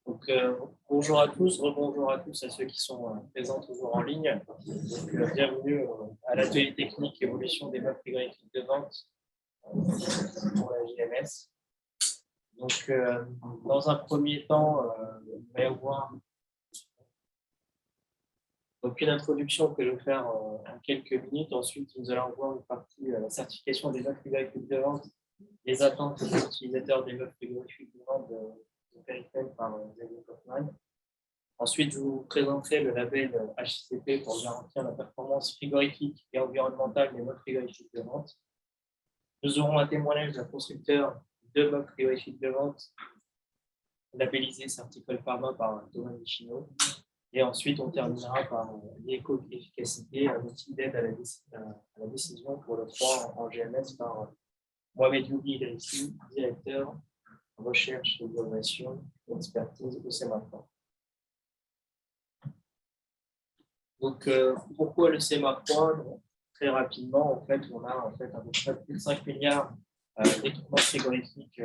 Donc, bonjour à tous, rebonjour à tous à ceux qui sont présents toujours en ligne. Donc, bienvenue à l'atelier technique évolution des meubles frigorifiques de vente pour la JMS. Donc, dans un premier temps, on va y avoir donc une introduction que je vais faire en quelques minutes. Ensuite, nous allons voir une partie la certification des meubles frigorifiques de vente, les attentes des utilisateurs des meubles frigorifiques de vente de Perifel par Xavier Kaufmann. Ensuite, je vous présenterai le label HCP pour garantir la performance frigorifique et environnementale des meubles frigorifiques de vente. Nous aurons un témoignage d'un constructeur de meubles frigorifiques de vente labellisé Certical Pharma par Thomas Michino. Et ensuite, on terminera par l'éco-efficacité, un outil d'aide à la décision pour le 3 en GMS par Mohamed Youbi Idrissi, directeur recherche et innovation et expertise au CEMA3. Donc, pourquoi le CEMA3? Très rapidement, en fait, on a à peu près plus de 5 milliards d'équipements frigorifiques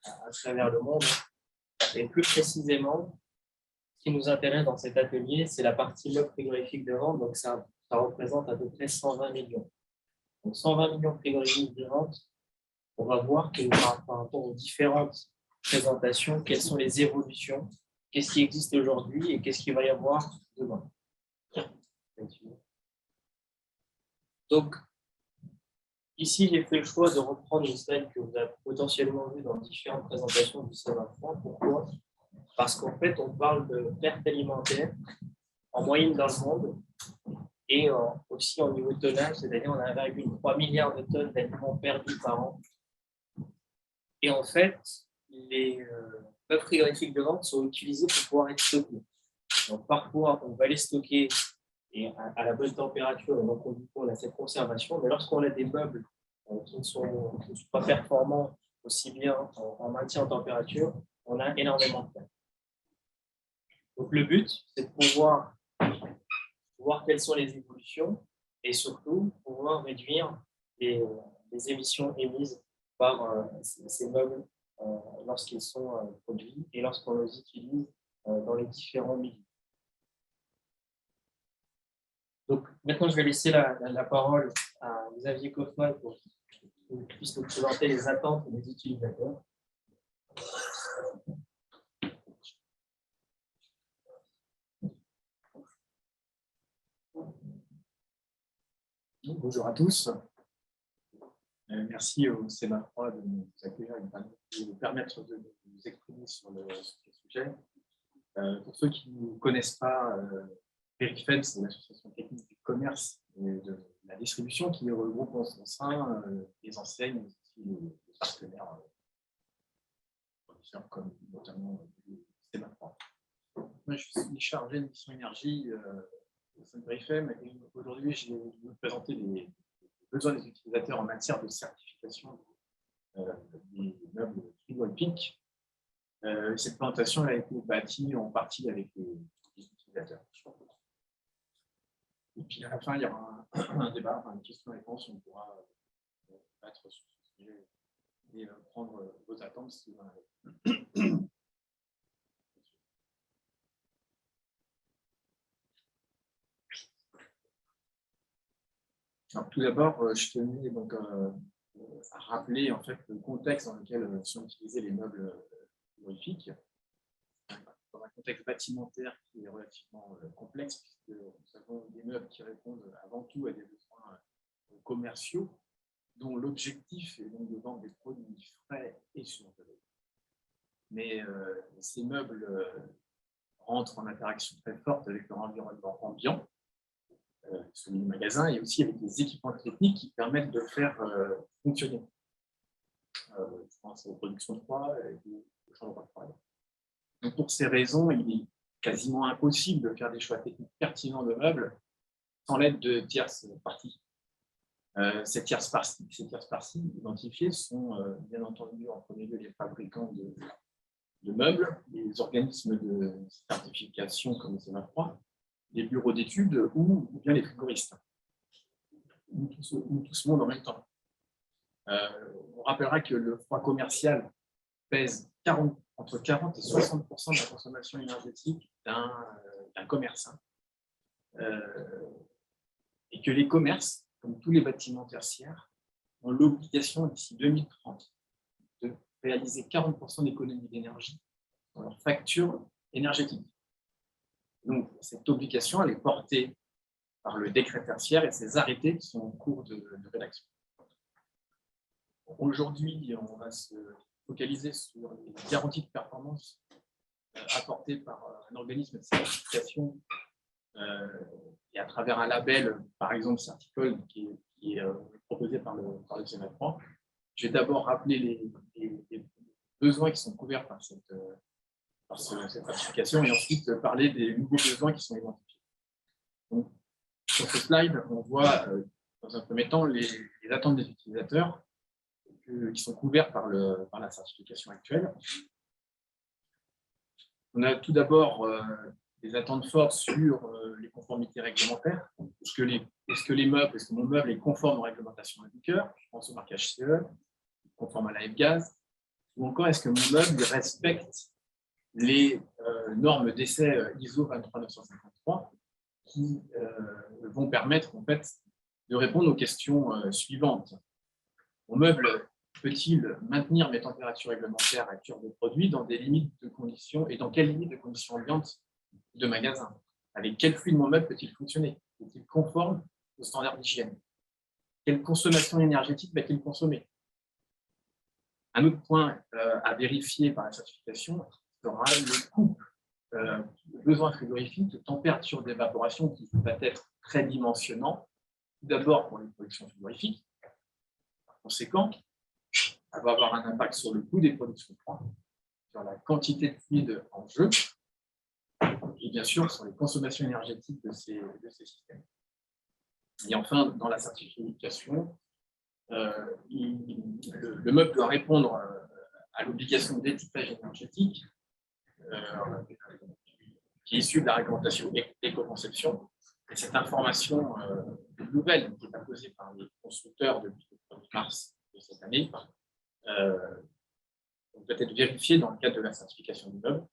à travers le monde. Et plus précisément, ce qui nous intéresse dans cet atelier, c'est la partie meubles frigorifiques de vente. Donc, ça représente à peu près 120 millions. Donc, 120 millions de frigorifiques de vente. On va voir que par rapport aux différentes présentations, quelles sont les évolutions, qu'est-ce qui existe aujourd'hui et qu'est-ce qu'il va y avoir demain. Donc, ici, j'ai fait le choix de reprendre une slide que vous avez potentiellement vue dans différentes présentations du CEMA3. Pourquoi? Parce qu'en fait, on parle de perte alimentaire en moyenne dans le monde et aussi en niveau de tonnage, c'est-à-dire on a 1,3 milliard de tonnes d'aliments perdus par an. Et en fait, les meubles frigorifiques de vente sont utilisés pour pouvoir être stockés. Donc parfois, on va les stocker et à la bonne température, et donc on a cette conservation. Mais lorsqu'on a des meubles qui ne sont pas performants aussi bien en maintien en température, on a énormément de perte. Donc le but, c'est de pouvoir voir quelles sont les évolutions et surtout pouvoir réduire les émissions émises par ces meubles lorsqu'ils sont produits et lorsqu'on les utilise dans les différents milieux. Donc maintenant, je vais laisser la parole à Xavier Kaufmann pour qu'il puisse nous présenter les attentes des utilisateurs. Bonjour à tous. Merci au CEMA3 de nous accueillir et de nous permettre de nous exprimer sur le sujet. Pour ceux qui ne connaissent pas, Perifel, c'est l'association technique du commerce et de la distribution qui regroupe en son sein les enseignes et aussi les partenaires fournisseurs comme notamment le CEMA3. Moi, je suis chargé de mission énergie au sein de Perifel et aujourd'hui, je vais vous présenter les besoins des utilisateurs en matière de certification des meubles frigorifiques. Cette présentation a été bâtie en partie avec les utilisateurs. Et puis à la fin, il y aura un débat, une question-réponse, on pourra battre sur ce sujet et prendre vos attentes si vous en avez. Alors, tout d'abord, je tenais donc à rappeler en fait le contexte dans lequel sont utilisés les meubles frigorifiques. Dans un contexte bâtimentaire qui est relativement complexe, puisque nous avons des meubles qui répondent avant tout à des besoins commerciaux, dont l'objectif est donc de vendre des produits frais et surgelés. Mais ces meubles rentrent en interaction très forte avec leur environnement ambiant, celui du magasin, et aussi avec des équipements techniques qui permettent de faire fonctionner. Je pense aux productions de froid et aux chambres de froid. Donc pour ces raisons, il est quasiment impossible de faire des choix techniques pertinents de meubles sans l'aide de tierces parties. Ces tierces parties identifiées sont bien entendu en premier lieu les fabricants de meubles, les organismes de certification comme CEMA3, les bureaux d'études ou bien les frigoristes, ou tout ce monde en même temps. On rappellera que le froid commercial pèse entre 40 et 60% de la consommation énergétique d'un commerce. Et que les commerces, comme tous les bâtiments tertiaires, ont l'obligation d'ici 2030 de réaliser 40% d'économie d'énergie dans leur facture énergétique. Donc, cette obligation, elle est portée par le décret tertiaire et ses arrêtés qui sont en cours de rédaction. Aujourd'hui, on va se focaliser sur les garanties de performance apportées par un organisme de certification et à travers un label, par exemple Certicol, qui est proposé par le CNFRA. Je vais d'abord rappeler les besoins qui sont couverts par cette certification et ensuite parler des nouveaux besoins qui sont identifiés. Donc, sur ce slide, on voit dans un premier temps les attentes des utilisateurs qui sont couverts par la certification actuelle. On a tout d'abord des attentes fortes sur les conformités réglementaires. Est-ce que mon meuble est conforme aux réglementations en vigueur? Je pense au marquage CE, conforme à la F-Gaz. Ou encore, est-ce que mon meuble respecte les normes d'essai ISO 23953 qui vont permettre en fait, de répondre aux questions suivantes. Mon meuble peut-il maintenir mes températures réglementaires à cure de produit dans des limites de conditions et dans quelles limites de conditions ambiantes de magasin? Avec quel fluide mon meuble peut-il fonctionner? Est-il conforme aux standards d'hygiène? Quelle consommation énergétique va-t-il consommer? Un autre point à vérifier par la certification sera le couple besoin frigorifique de température d'évaporation qui va être très dimensionnant. Tout d'abord pour les productions frigorifiques. Par conséquent, ça va avoir un impact sur le coût des productions froides, sur la quantité de fluide en jeu, et bien sûr sur les consommations énergétiques de ces systèmes. Et enfin, dans la certification, le meuble doit répondre à l'obligation d'étiquetage énergétique qui est issue de la réglementation éco-conception. Et cette information nouvelle qui est imposée par les constructeurs depuis le 1er mars de cette année peut être vérifiée dans le cadre de la certification du meuble.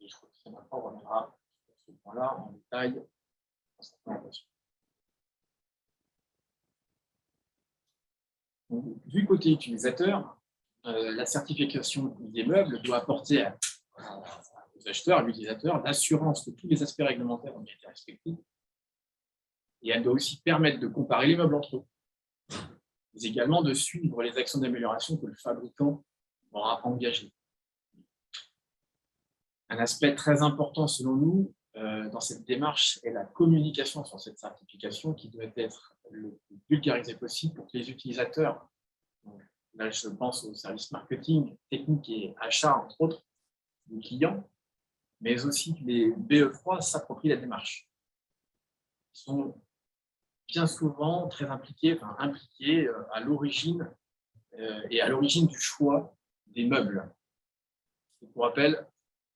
Et je crois que maintenant, on reviendra sur ce point-là en détail dans cette présentation. Donc, du côté utilisateur, la certification des meubles doit apporter aux acheteurs, à l'utilisateur, l'assurance que tous les aspects réglementaires ont été respectés. Et elle doit aussi permettre de comparer les meubles entre eux, mais également de suivre les actions d'amélioration que le fabricant aura engagées. Un aspect très important selon nous dans cette démarche est la communication sur cette certification qui doit être le plus vulgarisée possible pour que les utilisateurs, donc là je pense aux services marketing, technique et achat entre autres, les clients, mais aussi que les BE3 s'approprient la démarche. Ils sont bien souvent très impliqués à l'origine et à l'origine du choix des meubles. Et pour rappel,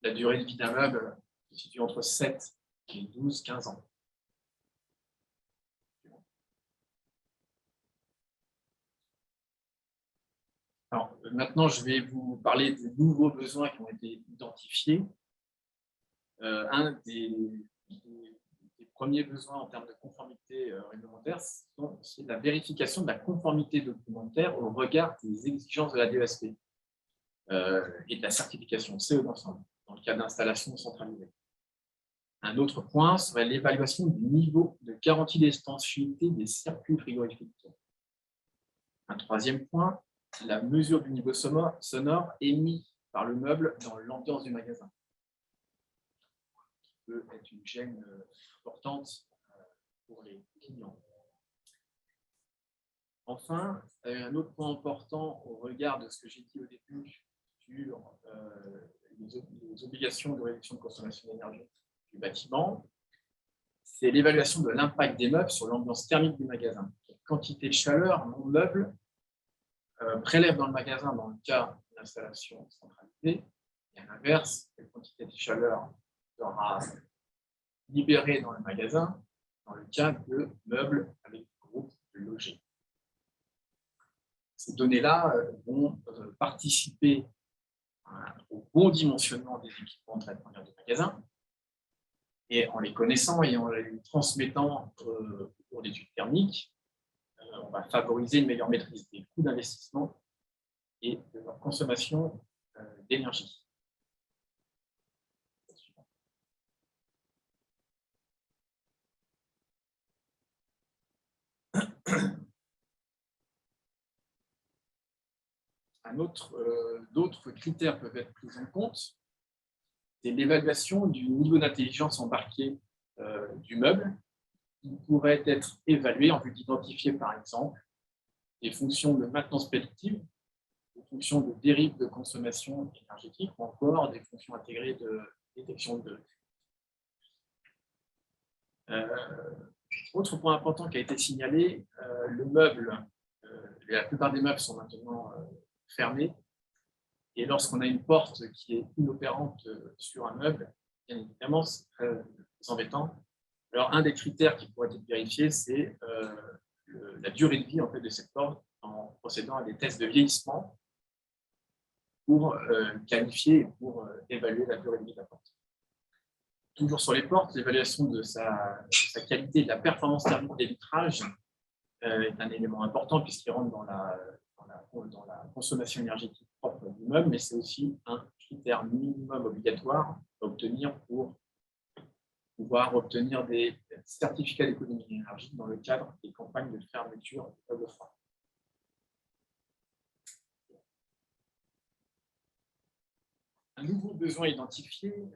la durée de vie d'un meuble se situe entre 7 et 12-15 ans. Alors, maintenant, je vais vous parler des nouveaux besoins qui ont été identifiés. Un des premiers besoins en termes de conformité réglementaire, c'est la vérification de la conformité documentaire au regard des exigences de la DESP et de la certification CE d'ensemble, dans le cas d'installation centralisée. Un autre point serait l'évaluation du niveau de garantie d'étanchéité des circuits frigorifiques. Un troisième point, la mesure du niveau sonore émis par le meuble dans l'ambiance du magasin. Peut être une gêne importante pour les clients. Enfin, un autre point important au regard de ce que j'ai dit au début sur les obligations de réduction de consommation d'énergie du bâtiment, c'est l'évaluation de l'impact des meubles sur l'ambiance thermique du magasin. Quelle quantité de chaleur mon meuble prélève dans le magasin dans le cas d'installation centralisée, et à l'inverse, quelle quantité de chaleur sera libérée dans le magasin dans le cas de meubles avec groupe logé. Ces données-là vont participer au bon dimensionnement des équipements de traitement d'air de magasin, et en les connaissant et en les transmettant au cours d'études thermiques, on va favoriser une meilleure maîtrise des coûts d'investissement et de leur consommation d'énergie. D'autres critères peuvent être pris en compte. C'est l'évaluation du niveau d'intelligence embarqué du meuble, qui pourrait être évalué en vue d'identifier, par exemple, des fonctions de maintenance prédictive, des fonctions de dérive de consommation énergétique, ou encore des fonctions intégrées de détection de autre point important qui a été signalé, le meuble, la plupart des meubles sont maintenant fermés. Et lorsqu'on a une porte qui est inopérante sur un meuble, bien évidemment, c'est très embêtant. Alors, un des critères qui pourrait être vérifié, c'est la durée de vie en fait, de cette porte en procédant à des tests de vieillissement pour qualifier et pour évaluer la durée de vie de la porte. Toujours sur les portes, l'évaluation de sa qualité et de la performance thermique des vitrages est un élément important puisqu'il rentre dans la consommation énergétique propre du meuble, mais c'est aussi un critère minimum obligatoire à obtenir pour pouvoir obtenir des certificats d'économie d'énergie dans le cadre des campagnes de fermeture de meubles froids. Un nouveau besoin identifié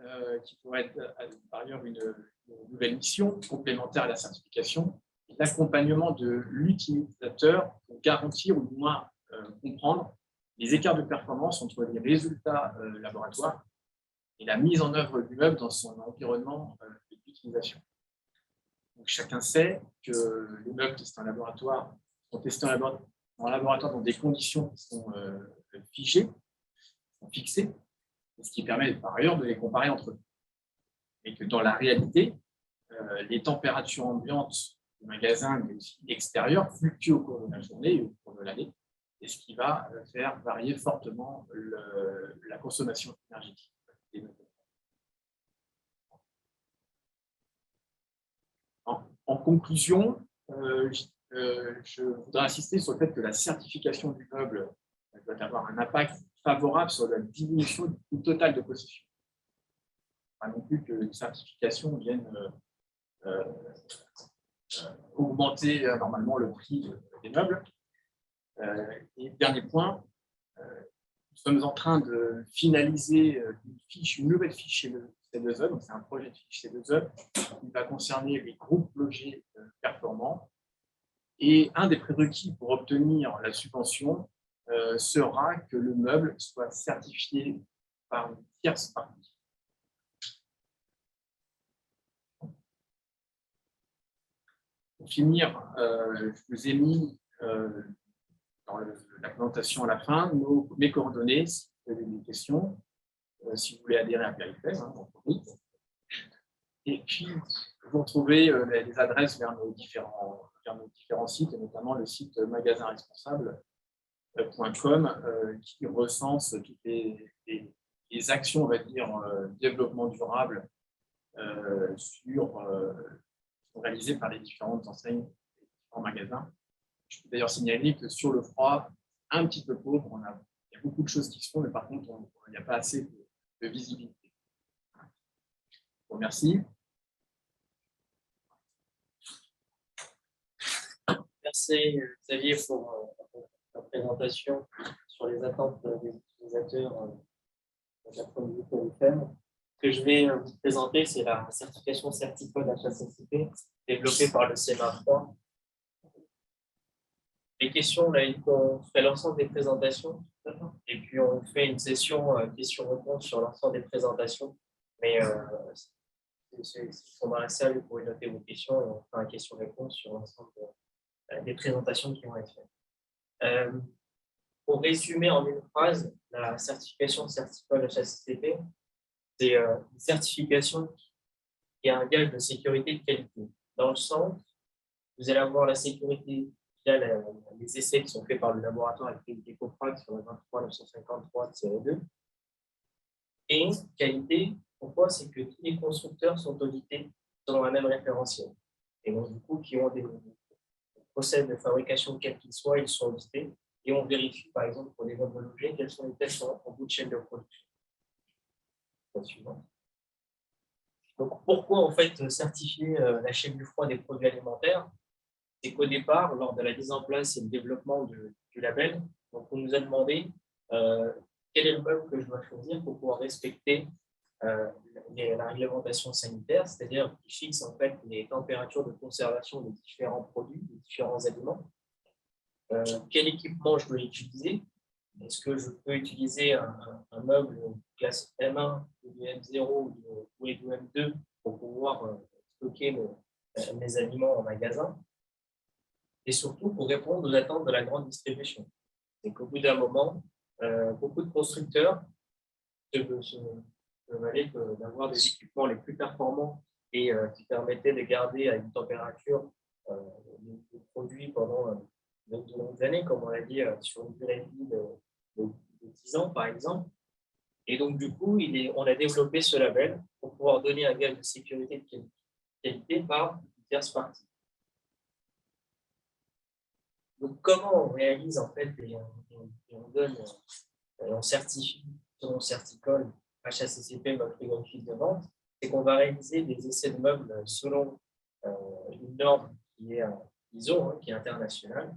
qui pourrait être par ailleurs une nouvelle mission complémentaire à la certification, l'accompagnement de l'utilisateur pour garantir ou du moins comprendre les écarts de performance entre les résultats laboratoires et la mise en œuvre du meuble dans son environnement d'utilisation. Donc, chacun sait que les meubles testés en laboratoire sont testés en laboratoire dans des conditions qui sont figées, fixées, ce qui permet par ailleurs de les comparer entre eux. Et que dans la réalité, les températures ambiantes du magasin, mais aussi extérieures, fluctuent au cours de la journée et au cours de l'année, et ce qui va faire varier fortement la consommation énergétique. En conclusion, je voudrais insister sur le fait que la certification du meuble doit avoir un impact favorable sur la diminution du coût total de possession. Pas non plus que les certifications viennent augmenter normalement le prix des meubles. Et dernier point, nous sommes en train de finaliser une nouvelle fiche chez le C2E, donc c'est un projet de fiche C2E qui va concerner les groupes logés performants. Et un des prérequis pour obtenir la subvention sera que le meuble soit certifié par une tierce partie. Pour finir, je vous ai mis dans la présentation à la fin mes coordonnées, si vous avez des questions, si vous voulez adhérer à Périphtère, et puis vous retrouvez les adresses vers nos différents sites, et notamment le site magasinresponsable.com qui recense toutes les actions, on va dire, développement durable réalisées par les différentes enseignes, les différents magasins. Je peux d'ailleurs signaler que sur le froid, un petit peu pauvre, il y a beaucoup de choses qui se font, mais par contre, il n'y a pas assez de visibilité. Je vous remercie. Merci Xavier pour la présentation sur les attentes des utilisateurs d'un point de vue POLIFEM. Ce que je vais vous présenter, c'est la certification Certicode HACCP développée par le CMA3. Les questions, là, on fait l'ensemble des présentations et puis on fait une session questions-réponses sur l'ensemble des présentations. Mais ceux qui sont dans la salle, vous pouvez noter vos questions et on fera une question-réponse sur l'ensemble des présentations qui vont être faites. Pour résumer en une phrase, la certification Certicode HACCP, c'est une certification qui est un gage de sécurité et de qualité. Dans le sens, vous allez avoir la sécurité via les essais qui sont faits par le laboratoire avec qualité COFRAC sur le 23 953-2. Et qualité, pourquoi? C'est que tous les constructeurs sont audités selon la même référentiel. Et donc, du coup, qui ont des procès de fabrication, quels qu'ils soient, ils sont audités. Et on vérifie, par exemple, pour les meubles logés, quels sont les tests en bout de chaîne de production. Donc, pourquoi en fait certifier la chaîne du froid des produits alimentaires? C'est qu'au départ, lors de la mise en place et le développement du label, donc on nous a demandé quel est le meuble que je dois choisir pour pouvoir respecter la réglementation sanitaire, c'est-à-dire qui fixe en fait les températures de conservation des différents produits, des différents aliments. Quel équipement je dois utiliser? Est-ce que je peux utiliser un meuble classe M1 ou du M0 ou du M2 pour pouvoir stocker mes aliments en magasin? Et surtout pour répondre aux attentes de la grande distribution. C'est qu'au bout d'un moment, beaucoup de constructeurs se valaient d'avoir des équipements les plus performants et qui permettaient de garder à une température les produits pendant de longues années, comme on l'a dit, sur une durée de vie de 10 ans, par exemple. Et donc, du coup, on a développé ce label pour pouvoir donner un gage de sécurité de qualité par une tierce partie. Donc, comment on réalise en fait et on donne, on certifie selon Certicol, HACCP, meuble frigorifique de vente, c'est qu'on va réaliser des essais de meubles selon une norme qui est ISO, qui est internationale,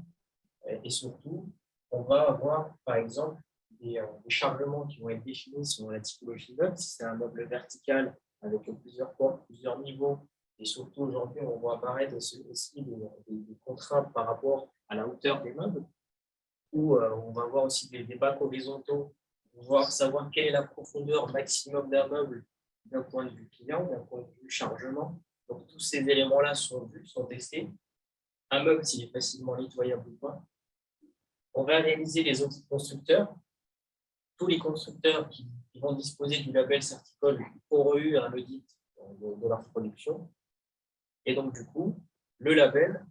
et surtout, on va avoir par exemple des chargements qui vont être définis selon la typologie de meuble, si c'est un meuble vertical avec plusieurs portes, plusieurs niveaux. Et surtout, aujourd'hui, on voit apparaître aussi des contraintes par rapport à la hauteur des meubles, où on va voir aussi des bacs horizontaux, pour savoir quelle est la profondeur maximum d'un meuble d'un point de vue client, d'un point de vue chargement. Donc, tous ces éléments-là sont vus, sont testés. Un meuble, s'il est facilement nettoyable ou pas. On va réaliser les audits constructeurs. Tous les constructeurs qui vont disposer du label Certicol auront eu un audit de leur production. Et donc, du coup, le label,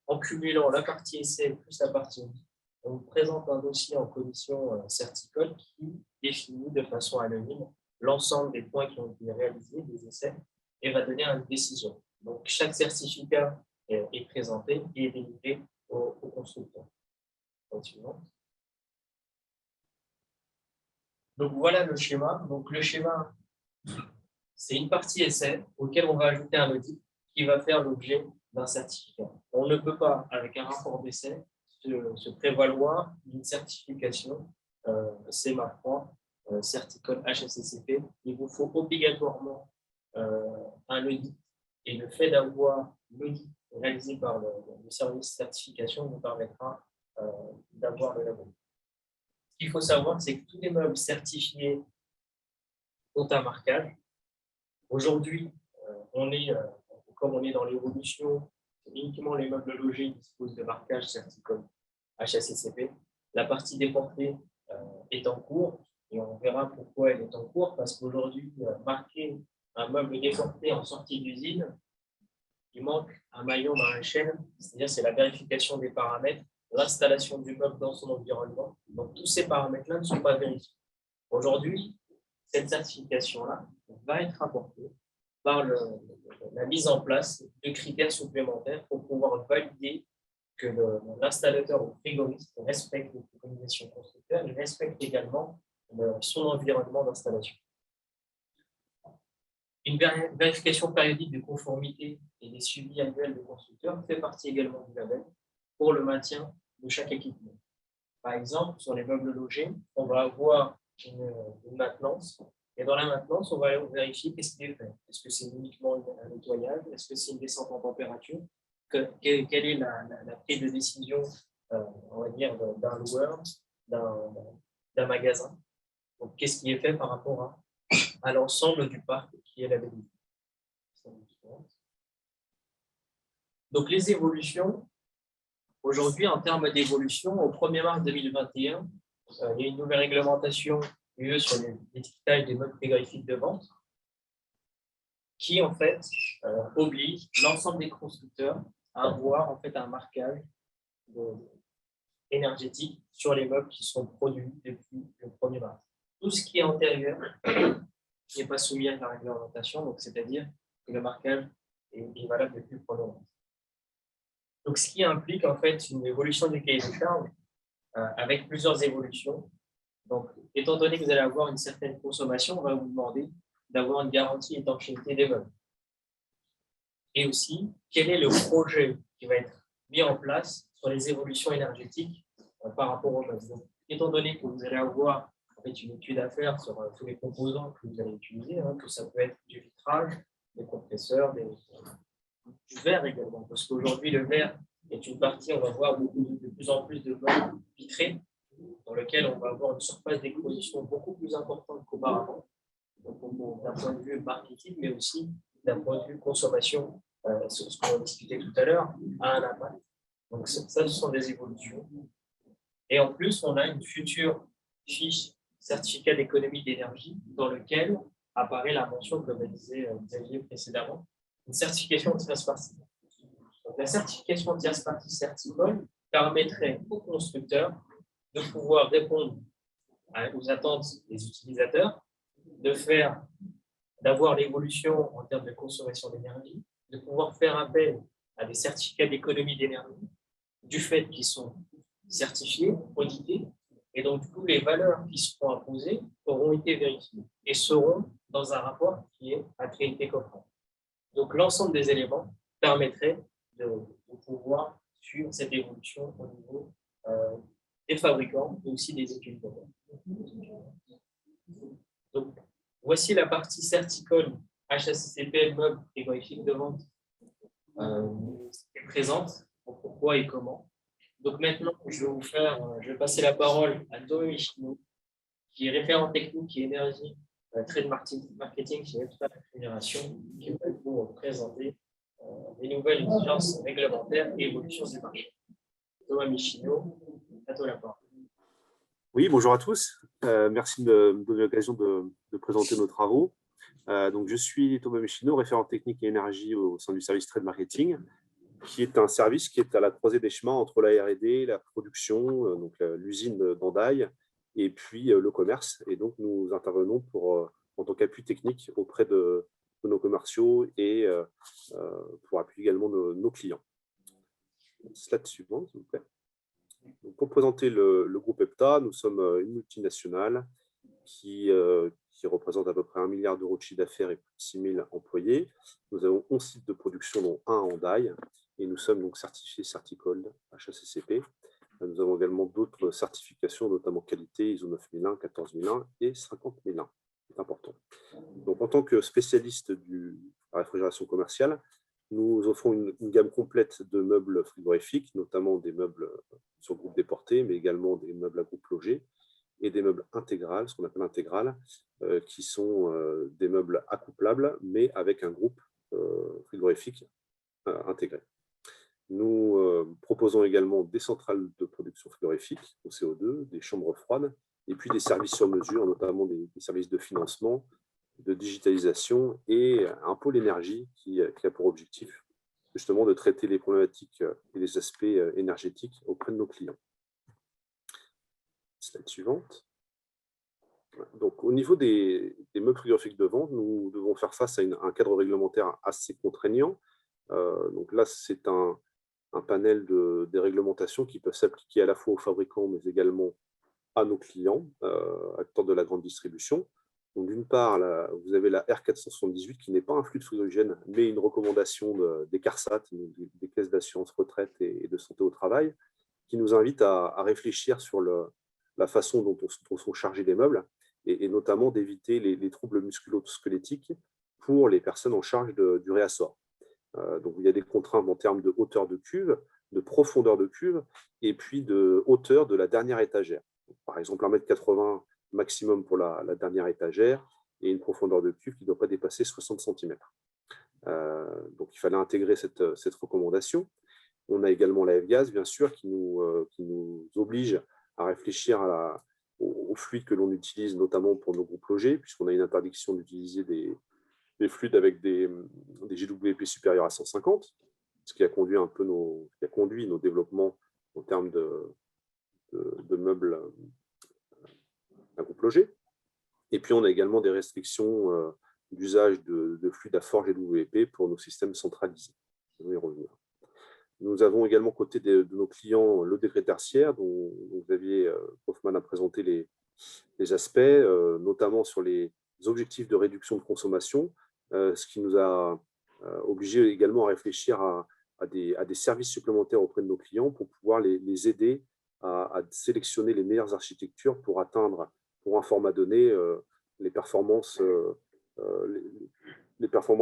en cumulant la partie essai plus la partie audit, on vous présente un dossier en commission Certicol qui définit de façon anonyme l'ensemble des points qui ont été réalisés, des essais, et va donner une décision. Donc, chaque certificat est présenté et est délivré au constructeur. Donc, voilà le schéma. Donc, le schéma, c'est une partie essai auquel on va ajouter un audit qui va faire l'objet d'un certificat. On ne peut pas, avec un rapport d'essai, se prévaloir d'une certification CMA3, Certicol HACCP. Il vous faut obligatoirement un audit. Et le fait d'avoir l'audit réalisé par le service certification nous permettra d'avoir le label. Ce qu'il faut savoir, c'est que tous les meubles certifiés ont un marquage. Aujourd'hui, comme on est dans l'évolution, uniquement les meubles logés disposent de marquage Certicol HACCP. La partie déportée est en cours et on verra pourquoi elle est en cours, parce qu'aujourd'hui, marquer un meuble déporté en sortie d'usine, il manque un maillon dans la chaîne, c'est-à-dire c'est la vérification des paramètres, l'installation du meuble dans son environnement. Donc tous ces paramètres-là ne sont pas vérifiés. Aujourd'hui, cette certification-là va être apportée par la mise en place de critères supplémentaires pour pouvoir valider que l'installateur ou frigoriste respecte les préconisations constructeurs et respecte également son environnement d'installation. Une vérification périodique de conformité et des suivis annuels de constructeurs fait partie également du label pour le maintien de chaque équipement. Par exemple, sur les meubles logés, on va avoir une maintenance. Et dans la maintenance, on va vérifier qu'est-ce qui est fait. Est-ce que c'est uniquement un nettoyage? Est-ce que c'est une descente en température? Quelle est la prise de décision, on va dire, d'un loueur, d'un magasin? Donc, qu'est-ce qui est fait par rapport à l'ensemble du parc qui est labellisé? Donc, les évolutions, aujourd'hui, en termes d'évolution, au 1er mars 2021, il y a une nouvelle réglementation UE sur l'étiquetage des meubles frigorifiques de vente qui, en fait, oblige l'ensemble des constructeurs à avoir en fait, un marquage énergétique sur les meubles qui sont produits depuis le 1er mars. Tout ce qui est antérieur qui n'est pas soumis à la réglementation, donc c'est-à-dire que le marquage est valable depuis le 1er mars. Donc, ce qui implique en fait une évolution du cahier des charges avec plusieurs évolutions. Donc, étant donné que vous allez avoir une certaine consommation, on va vous demander d'avoir une garantie étanchéité des meubles. Et aussi, quel est le projet qui va être mis en place sur les évolutions énergétiques par rapport aux meubles. Donc, étant donné que vous allez avoir en fait, une étude à faire sur tous les composants que vous allez utiliser, que ça peut être du vitrage, des compresseurs, du verre également, parce qu'aujourd'hui, le verre est une partie, on va voir de plus en plus de meubles vitrés, dans lequel on va avoir une surface d'exposition beaucoup plus importante qu'auparavant, d'un point de vue marketing, mais aussi d'un point de vue consommation, sur ce qu'on a discuté tout à l'heure, a un impact. Donc ça, ce sont des évolutions. Et en plus, on a une future fiche certificat d'économie d'énergie dans lequel apparaît la mention, comme le disait Xavier précédemment, une certification tierce partie. Donc, la certification tierce partie Certicol permettrait aux constructeurs de pouvoir répondre aux attentes des utilisateurs, d'avoir l'évolution en termes de consommation d'énergie, de pouvoir faire appel à des certificats d'économie d'énergie, du fait qu'ils sont certifiés, audités, et donc du coup, les valeurs qui seront imposées auront été vérifiées et seront dans un rapport qui est accrédité Cofran. Donc l'ensemble des éléments permettrait de pouvoir suivre cette évolution au niveau des fabricants, mais aussi des équipements. Donc, voici la partie Certicol, HACCP, meubles et graphiques de vente est présente, pourquoi et comment. Donc maintenant, je vais passer la parole à Thomas Michino, qui est référent technique et énergie, trade marketing chez Epta Rémunération, qui va vous présenter les nouvelles exigences réglementaires et évolutions du marché. Thomas Michino, à toi la parole. Oui, bonjour à tous. Merci de me donner l'occasion de présenter nos travaux. Donc, je suis Thomas Michino, référent technique et énergie au sein du service trade marketing, qui est un service qui est à la croisée des chemins entre la R&D, la production, donc l'usine d'Hendaye, et puis le commerce. Et donc, nous intervenons en tant qu'appui technique auprès de nos commerciaux et pour appuyer également nos clients. Slide suivante, s'il vous plaît. Donc, pour présenter le groupe Epta, nous sommes une multinationale qui représente à peu près 1 milliard d'euros de chiffre d'affaires et plus de 6 000 employés. Nous avons 11 sites de production, dont un à Hendaye, et nous sommes donc certifiés Certicol, HACCP. Nous avons également d'autres certifications, notamment qualité, ISO 9001, 14001 et 50001. C'est important. Donc, en tant que spécialiste de la réfrigération commerciale, nous offrons une gamme complète de meubles frigorifiques, notamment des meubles sur groupe déporté, mais également des meubles à groupe logé et des meubles intégrales, ce qu'on appelle intégrales, qui sont des meubles accouplables, mais avec un groupe frigorifique intégré. Nous proposons également des centrales de production frigorifique au CO2, des chambres froides, et puis des services sur mesure, notamment des services de financement, de digitalisation et un pôle énergie qui a pour objectif justement de traiter les problématiques et les aspects énergétiques auprès de nos clients. Slide suivante. Donc, au niveau des meubles frigorifiques de vente, nous devons faire face à un cadre réglementaire assez contraignant. Donc là, c'est un panel des réglementations qui peuvent s'appliquer à la fois aux fabricants, mais également à nos clients, acteurs de la grande distribution. Donc, d'une part, vous avez la R478 qui n'est pas un flux de frigorigène, mais une recommandation des CARSAT, des caisses d'assurance retraite et de santé au travail, qui nous invite à réfléchir sur la façon dont sont chargés les meubles et notamment d'éviter les troubles musculo-squelettiques pour les personnes en charge du réassort. Donc, il y a des contraintes en termes de hauteur de cuve, de profondeur de cuve et puis de hauteur de la dernière étagère. Donc, par exemple, 1,80 m maximum pour la dernière étagère et une profondeur de cuve qui ne doit pas dépasser 60 cm. Donc, il fallait intégrer cette recommandation. On a également la F-gaz, bien sûr, qui nous oblige à réfléchir aux fluides que l'on utilise, notamment pour nos groupes logés, puisqu'on a une interdiction d'utiliser des fluides avec des GWP supérieurs à 150, ce qui a conduit nos développements en termes de meubles à groupe logé. Et puis, on a également des restrictions d'usage de fluide à forge et WP pour nos systèmes centralisés. Je vais y revenir. Nous avons également, côté de nos clients, le décret tertiaire, dont Xavier Hoffmann a présenté les aspects, notamment sur les objectifs de réduction de consommation, ce qui nous a obligés également à réfléchir à des services supplémentaires auprès de nos clients pour pouvoir les aider à sélectionner les meilleures architectures pour atteindre, pour un format donné, les performances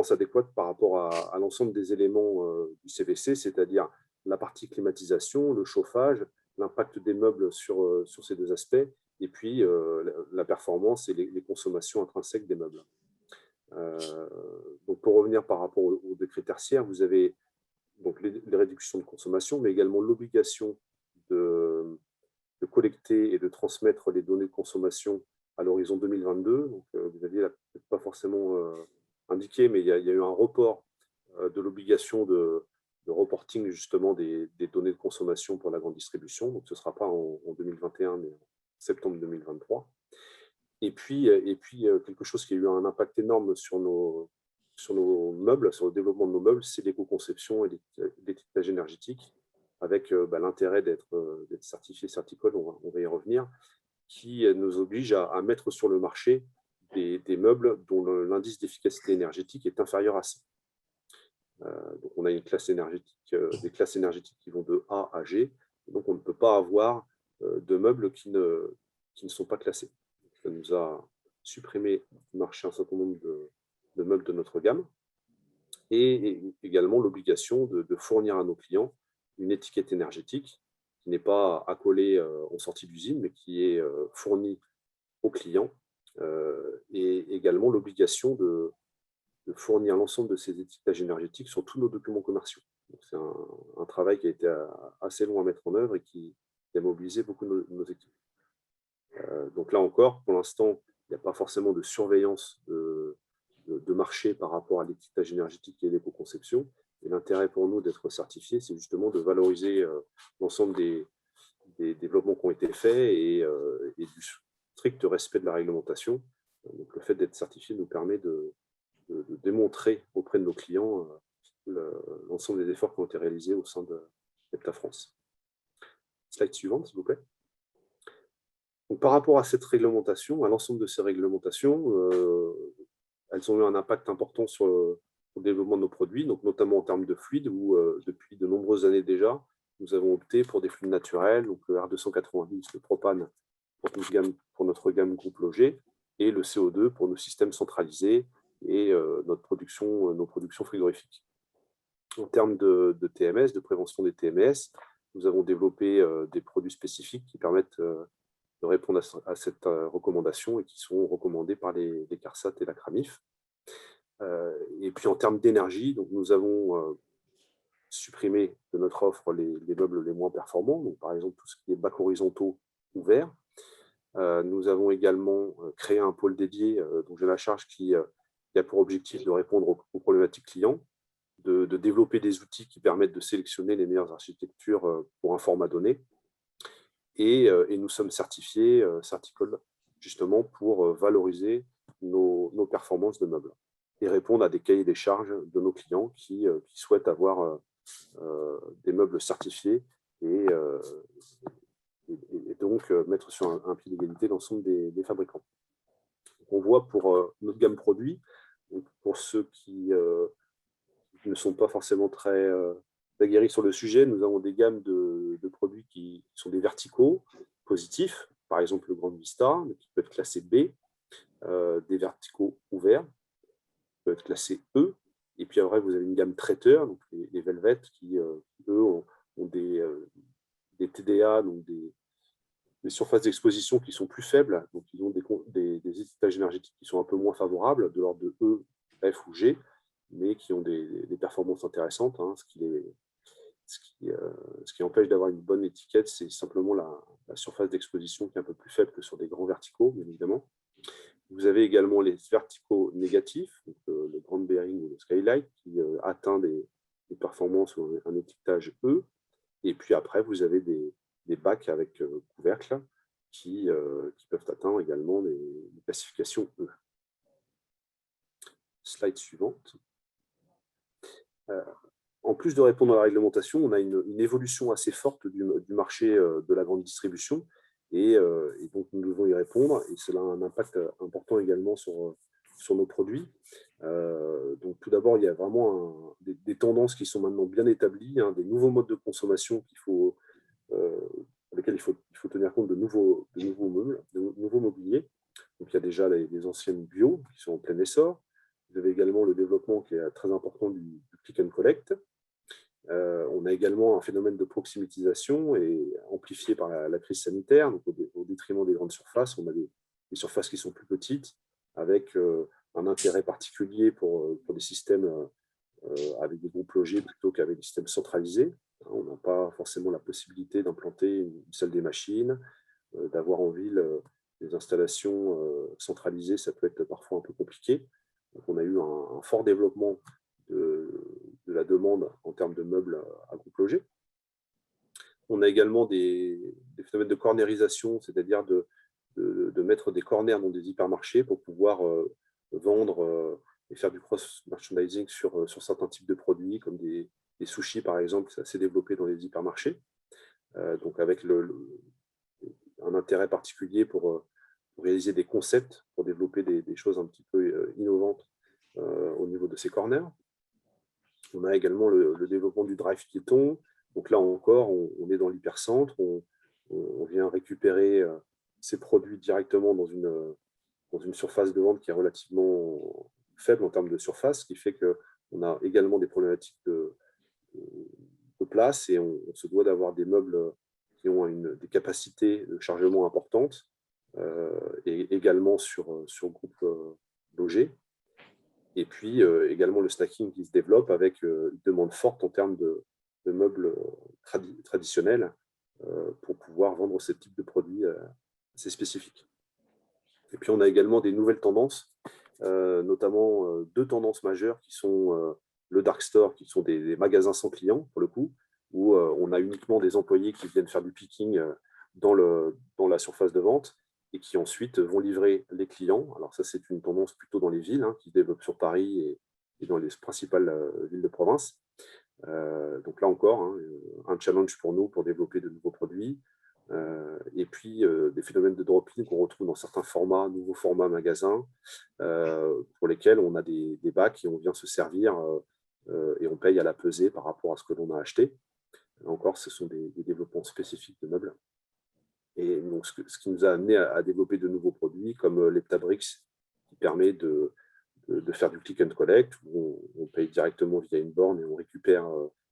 adéquates par rapport à l'ensemble des éléments du CVC, c'est-à-dire la partie climatisation, le chauffage, l'impact des meubles sur ces deux aspects, et puis la performance et les consommations intrinsèques des meubles. Donc pour revenir par rapport au décret tertiaire, vous avez donc les réductions de consommation, mais également l'obligation de collecter et de transmettre les données de consommation à l'horizon 2022. Donc, vous aviez peut-être pas forcément indiqué, mais il y a eu un report de l'obligation de reporting justement des données de consommation pour la grande distribution. Donc, ce ne sera pas en 2021, mais en septembre 2023. Et puis, quelque chose qui a eu un impact énorme sur nos meubles, sur le développement de nos meubles, c'est l'éco-conception et l'étiquetage énergétique, avec l'intérêt d'être certifié Certicode, on va y revenir, qui nous oblige à mettre sur le marché des meubles dont l'indice d'efficacité énergétique est inférieur à 100. Donc on a une classe énergétique, des classes énergétiques qui vont de A à G, donc on ne peut pas avoir de meubles qui ne sont pas classés. Ça nous a supprimé du marché un certain nombre de meubles de notre gamme, et également l'obligation de fournir à nos clients une étiquette énergétique qui n'est pas accolée en sortie d'usine, mais qui est fournie aux clients, et également l'obligation de fournir l'ensemble de ces étiquetages énergétiques sur tous nos documents commerciaux. C'est un travail qui a été assez long à mettre en œuvre et qui a mobilisé beaucoup de nos équipes. Donc là encore, pour l'instant, il n'y a pas forcément de surveillance de marché par rapport à l'étiquetage énergétique et l'éco-conception. Et l'intérêt pour nous d'être certifiés, c'est justement de valoriser l'ensemble des développements qui ont été faits et du strict respect de la réglementation. Donc, le fait d'être certifié nous permet de démontrer auprès de nos clients l'ensemble des efforts qui ont été réalisés au sein de l'EPTA France. Slide suivante, s'il vous plaît. Donc, par rapport à cette réglementation, à l'ensemble de ces réglementations, elles ont eu un impact important sur le développement de nos produits, donc notamment en termes de fluides, où depuis de nombreuses années déjà, nous avons opté pour des fluides naturels, donc le R290, le propane pour notre gamme groupe Loger, et le CO2 pour nos systèmes centralisés et nos productions frigorifiques. En termes de TMS, de prévention des TMS, nous avons développé des produits spécifiques qui permettent de répondre à cette recommandation et qui sont recommandés par les CARSAT et la CRAMIF. Et puis en termes d'énergie, nous avons supprimé de notre offre les meubles les moins performants, donc par exemple tout ce qui est bacs horizontaux ouverts. Nous avons également créé un pôle dédié dont j'ai la charge qui a pour objectif de répondre aux problématiques clients, de développer des outils qui permettent de sélectionner les meilleures architectures pour un format donné. Et nous sommes certifiés Certicode justement pour valoriser nos performances de meubles et répondre à des cahiers des charges de nos clients qui souhaitent avoir des meubles certifiés et donc mettre sur un pied d'égalité l'ensemble des fabricants. Donc, on voit pour notre gamme produit, donc pour ceux qui ne sont pas forcément très aguerris sur le sujet, nous avons des gammes de produits qui sont des verticaux positifs, par exemple le Grand Vista, mais qui peut être classé B, des verticaux ouverts, qui peuvent être classés E, et puis après vous avez une gamme traiteur, donc les Velvet, qui eux ont des TDA, donc des surfaces d'exposition qui sont plus faibles, donc ils ont des étiquetages énergétiques qui sont un peu moins favorables, de l'ordre de E, F ou G, mais qui ont des performances intéressantes. Hein, ce qui empêche d'avoir une bonne étiquette, c'est simplement la surface d'exposition qui est un peu plus faible que sur des grands verticaux, bien évidemment. Vous avez également les verticaux négatifs, donc le Grand Bearing ou le Skylight, qui atteint des performances ou un étiquetage E. Et puis après, vous avez des bacs avec couvercle qui peuvent atteindre également les classifications E. Slide suivante. En plus de répondre à la réglementation, on a une évolution assez forte du marché de la grande distribution et donc nous devons y répondre et cela a un impact important également sur nos produits. Donc tout d'abord, il y a vraiment des tendances qui sont maintenant bien établies, hein, des nouveaux modes de consommation pour lesquels il faut tenir compte de nouveaux meubles, de nouveaux mobiliers. Donc il y a déjà les anciennes bio qui sont en plein essor. Vous avez également le développement qui est très important du click and collect. On a également un phénomène de proximitisation et amplifié par la crise sanitaire. Donc au détriment des grandes surfaces, on a des surfaces qui sont plus petites avec un intérêt particulier pour des systèmes avec des groupes logés plutôt qu'avec des systèmes centralisés. On n'a pas forcément la possibilité d'implanter une salle des machines, d'avoir en ville des installations centralisées, ça peut être parfois un peu compliqué. Donc on a eu un fort développement de la demande en termes de meubles à groupe logé. On a également des phénomènes de cornérisation, c'est-à-dire de mettre des corners dans des hypermarchés pour pouvoir vendre et faire du cross-merchandising sur certains types de produits, comme des sushis, par exemple, c'est assez développé dans les hypermarchés. Donc avec un intérêt particulier pour réaliser des concepts, pour développer des choses un petit peu innovantes au niveau de ces corners. On a également le développement du drive piéton. Donc là encore, on est dans l'hypercentre, on vient récupérer ces produits directement dans une surface de vente qui est relativement faible en termes de surface, ce qui fait qu'on a également des problématiques de place et on se doit d'avoir des meubles qui ont des capacités de chargement importantes et également sur groupe logé. Et puis également le stacking qui se développe avec une demande forte en termes de meubles traditionnels pour pouvoir vendre ce type de produits assez spécifiques. Et puis on a également des nouvelles tendances, notamment deux tendances majeures qui sont le dark store, qui sont des magasins sans clients pour le coup, où on a uniquement des employés qui viennent faire du picking dans la surface de vente et qui ensuite vont livrer les clients. Alors ça, c'est une tendance plutôt dans les villes, hein, qui se développe sur Paris et dans les principales villes de province. Donc là encore, hein, un challenge pour nous pour développer de nouveaux produits. Et puis des phénomènes de drop-in qu'on retrouve dans certains formats, nouveaux formats magasins, pour lesquels on a des bacs et on vient se servir et on paye à la pesée par rapport à ce que l'on a acheté. Là encore, ce sont des développements spécifiques de meubles. Et donc, ce qui nous a amené à développer de nouveaux produits comme l'Heptabrix, qui permet de faire du click and collect, où on paye directement via une borne et on récupère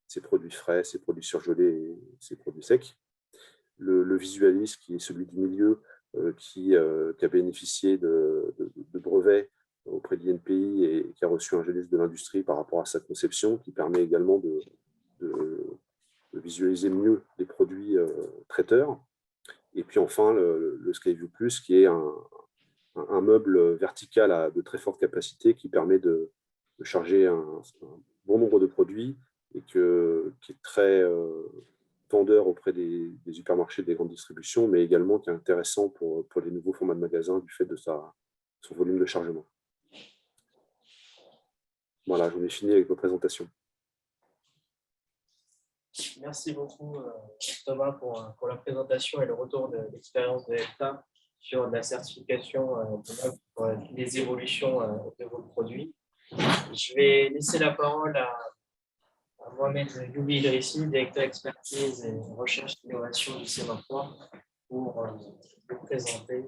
ses produits frais, ses produits surgelés et ses produits secs. Le Visualis, qui est celui du milieu, qui a bénéficié de brevets auprès de l'INPI et qui a reçu un registre de l'industrie par rapport à sa conception, qui permet également de visualiser mieux les produits traiteurs. Et puis enfin, le Skyview Plus, qui est un meuble vertical de très forte capacité qui permet de charger un bon nombre de produits et qui est très vendeur auprès des supermarchés, des grandes distributions, mais également qui est intéressant pour les nouveaux formats de magasins du fait de son volume de chargement. Voilà, j'en ai fini avec ma présentation. Merci beaucoup Thomas pour la présentation et le retour de l'expérience de Hepta sur la certification pour les évolutions de vos produits. Je vais laisser la parole à Mohamed Youbi Idrissi, directeur expertise et recherche et innovation du CEMA3, pour vous présenter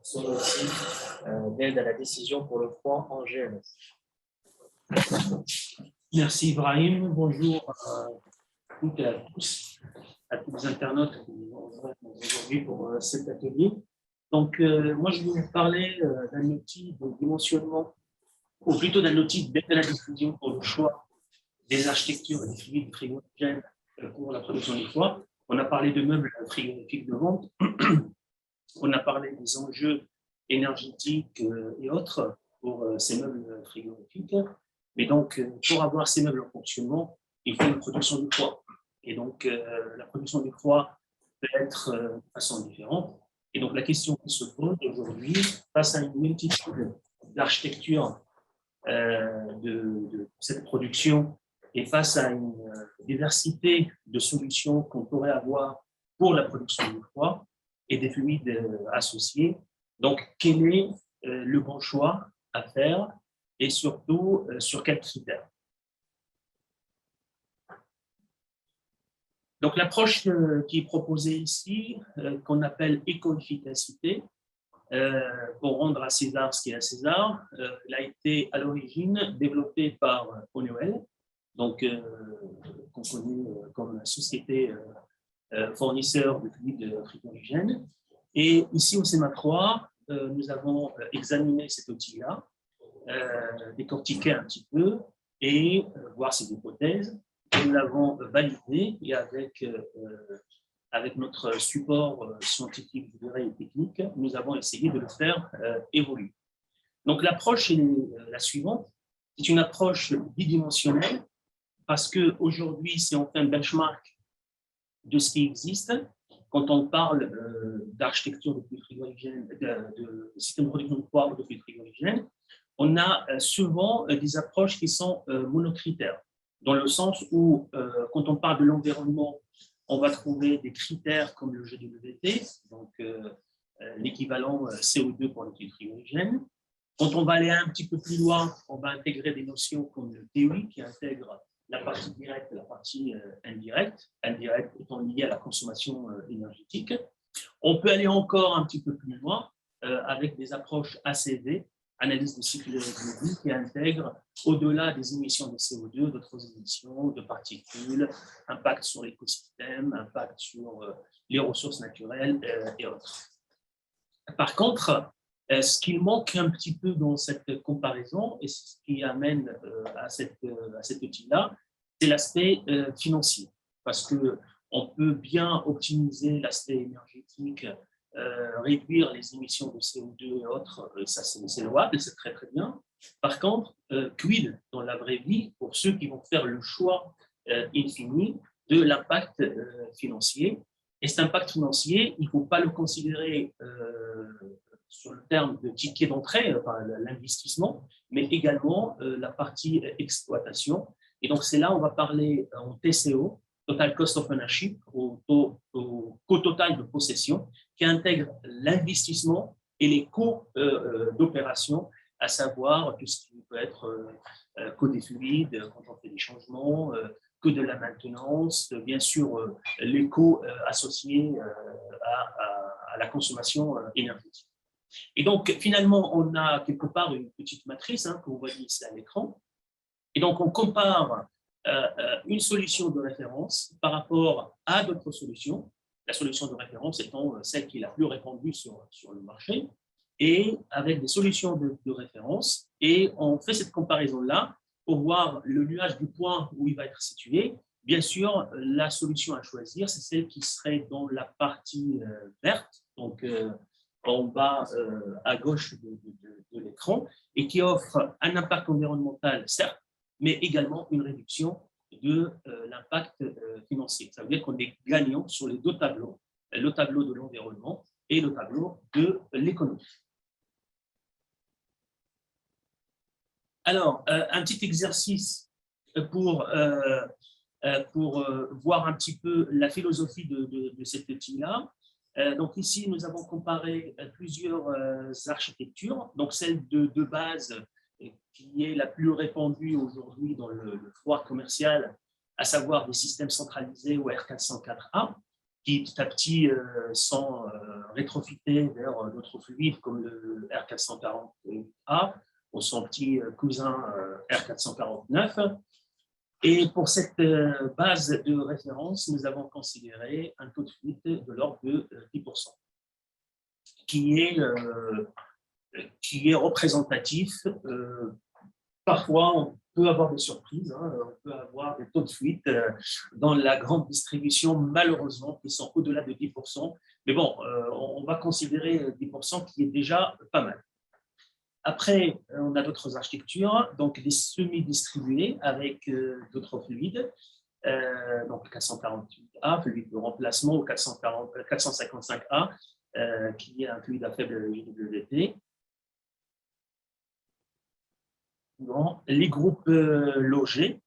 son outil d'aide à la décision pour le froid en GMS. Merci Ibrahim, bonjour à toutes et à tous, à tous les internautes qui nous rejoignent aujourd'hui pour cet atelier. Donc, moi je vais vous parler d'un outil de dimensionnement, ou plutôt d'un outil d'aide à la diffusion pour le choix des architectures et des fluides frigorigènes pour la production du froid. On a parlé de meubles frigorifiques de vente, on a parlé des enjeux énergétiques et autres pour ces meubles frigorifiques. Mais donc, pour avoir ces meubles en fonctionnement, il faut une production du froid. Et donc, la production du froid peut être de façon différente. Et donc, la question qui se pose aujourd'hui, face à une multitude d'architectures de cette production et face à une diversité de solutions qu'on pourrait avoir pour la production du froid et des fluides associés, donc quel est le bon choix à faire et surtout sur quels critères? Donc, l'approche qui est proposée ici, qu'on appelle éco-efficacité, pour rendre à César ce qui est à César, elle a été à l'origine développée par Honeywell, donc qu'on connaît comme société fournisseur de fluides frigorigènes. Et ici au CMA3, nous avons examiné cet outil-là, décortiqué un petit peu et voir ses hypothèses. Nous l'avons validé et avec notre support scientifique, je dirais, et technique, nous avons essayé de le faire évoluer. Donc, l'approche est la suivante. C'est une approche bidimensionnelle parce qu'aujourd'hui, si on fait un benchmark de ce qui existe, quand on parle d'architecture de fluides frigorigènes, de système de production de froid ou de fluides frigorigènes, on a souvent des approches qui sont monocritères, dans le sens où, quand on parle de l'environnement, on va trouver des critères comme le GWT, donc l'équivalent CO2 pour le fluide frigorigène. Quand on va aller un petit peu plus loin, on va intégrer des notions comme le TOI qui intègre la partie directe et la partie indirecte, indirecte étant liée à la consommation énergétique. On peut aller encore un petit peu plus loin avec des approches ACV, analyse de cycle de vie, qui intègre, au-delà des émissions de CO2, d'autres émissions de particules, impact sur l'écosystème, impact sur les ressources naturelles et autres. Par contre, ce qui manque un petit peu dans cette comparaison, et ce qui amène à cet outil-là, c'est l'aspect financier. Parce qu'on peut bien optimiser l'aspect énergétique, réduire les émissions de CO2 et autres, ça c'est louable, c'est très très bien. Par contre, quid dans la vraie vie pour ceux qui vont faire le choix infini de l'impact financier? Et cet impact financier, il ne faut pas le considérer sur le terme de ticket d'entrée, enfin, l'investissement, mais également la partie exploitation. Et donc, c'est là où on va parler en TCO, Total Cost of Ownership, au coût total de possession, qui intègre l'investissement et les coûts d'opération, à savoir tout ce qui peut être coût des fluides, quand on fait des changements, coût de la maintenance, bien sûr les coûts associés à la consommation énergétique. Et donc, finalement, on a quelque part une petite matrice que vous voyez ici à l'écran. Et donc, on compare une solution de référence par rapport à d'autres solutions, la solution de référence étant celle qui est la plus répandue sur le marché, et avec des solutions de référence. Et on fait cette comparaison-là pour voir le nuage du point où il va être situé. Bien sûr, la solution à choisir, c'est celle qui serait dans la partie verte, donc en bas à gauche de l'écran, et qui offre un impact environnemental, certes, mais également une réduction de l'impact financier. Ça veut dire qu'on est gagnant sur les deux tableaux, le tableau de l'environnement et le tableau de l'économie. Alors, un petit exercice pour voir un petit peu la philosophie de cet outil-là. Donc ici, nous avons comparé plusieurs architectures. Donc celle de base, qui est la plus répandue aujourd'hui dans le froid commercial, à savoir des systèmes centralisés ou R404A, qui petit à petit sont rétrofités vers d'autres fluides comme le R440A ou son petit cousin R449. Et pour cette base de référence, nous avons considéré un taux de fuite de l'ordre de 10%, qui est représentatif. Parfois, on peut avoir des surprises, on peut avoir des taux de fuite dans la grande distribution, malheureusement, qui sont au-delà de 10%. Mais bon, on va considérer 10% qui est déjà pas mal. Après, on a d'autres architectures, donc des semi-distribués avec d'autres fluides, donc 448A, fluide de remplacement, ou 455A, qui a un QI à faible JWT. Bon, les groupes logés.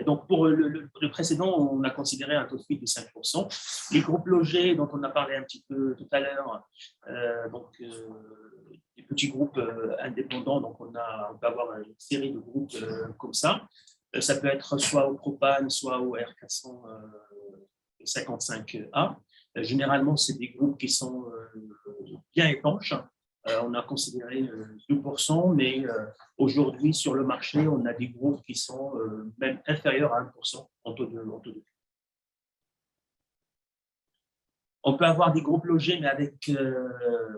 Donc, pour le précédent, on a considéré un taux de fuite de 5%. Les groupes logés, dont on a parlé un petit peu tout à l'heure, des petits groupes indépendants, donc on peut avoir une série de groupes comme ça. Ça peut être soit au propane, soit au R455A. Généralement, c'est des groupes qui sont bien étanches. On a considéré 2%, mais aujourd'hui, sur le marché, on a des groupes qui sont même inférieurs à 1% en taux de fuite. On peut avoir des groupes logés, mais avec,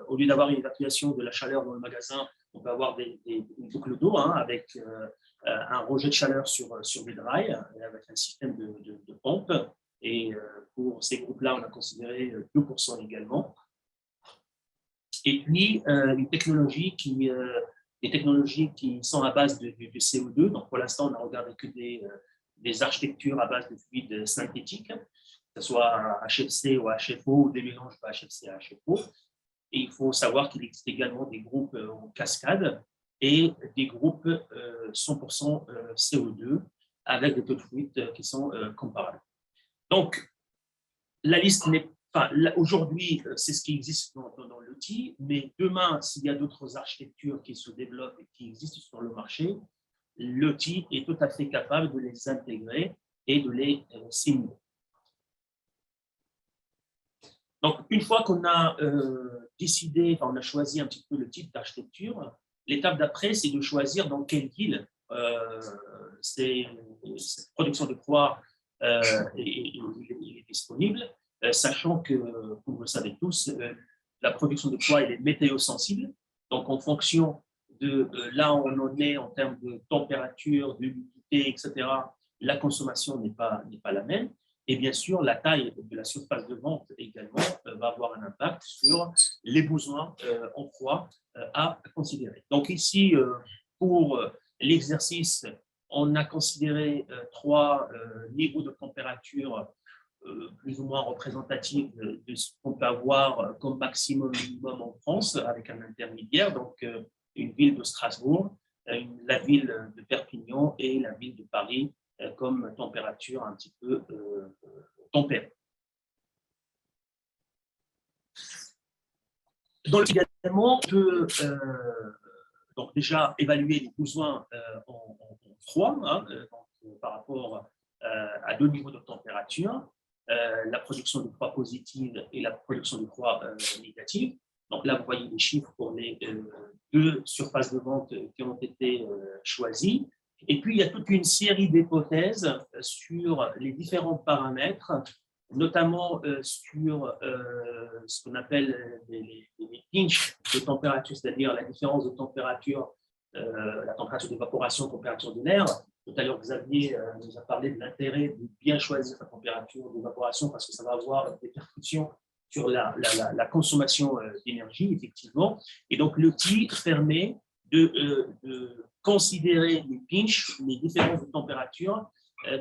au lieu d'avoir une évacuation de la chaleur dans le magasin, on peut avoir une boucle d'eau avec un rejet de chaleur sur des rails, avec un système de pompe. Et pour ces groupes-là, on a considéré 2% également. Et puis, des technologies qui sont à base de CO2. Donc, pour l'instant, on n'a regardé que des architectures à base de fluides synthétiques, que ce soit HFC ou HFO, ou des mélanges de HFC à HFO. Et il faut savoir qu'il existe également des groupes en cascade et des groupes 100% CO2 avec des taux de fluide qui sont comparables. Donc, la liste n'est aujourd'hui, c'est ce qui existe dans l'outil, mais demain, s'il y a d'autres architectures qui se développent et qui existent sur le marché, l'outil est tout à fait capable de les intégrer et de les simuler. Donc, une fois qu'on a décidé, on a choisi un petit peu le type d'architecture, l'étape d'après, c'est de choisir dans quelle ville cette production de froid est disponible. Sachant que, comme vous le savez tous, la production de poids est météosensible. Donc, en fonction de là où on en est en termes de température, d'humidité, etc., la consommation n'est pas la même. Et bien sûr, la taille de la surface de vente également va avoir un impact sur les besoins en froid à considérer. Donc ici, pour l'exercice, on a considéré 3 niveaux de température plus ou moins représentatif de ce qu'on peut avoir comme maximum minimum en France avec un intermédiaire, donc une ville de Strasbourg, la ville de Perpignan et la ville de Paris comme température un petit peu tempérée. Dans le également, on peut donc déjà évaluer les besoins en froid par rapport à 2 niveaux de température. La production de froid positive et la production de froid négative. Donc là, vous voyez les chiffres pour les 2 surfaces de vente qui ont été choisies. Et puis, il y a toute une série d'hypothèses sur les différents paramètres, notamment sur ce qu'on appelle les pinches de température, c'est-à-dire la différence de température, la température d'évaporation, température de l'air. Tout à l'heure, Xavier nous a parlé de l'intérêt de bien choisir sa température d'évaporation parce que ça va avoir des répercussions sur la consommation d'énergie, effectivement. Et donc, l'outil permet de considérer les pinches, les différences de température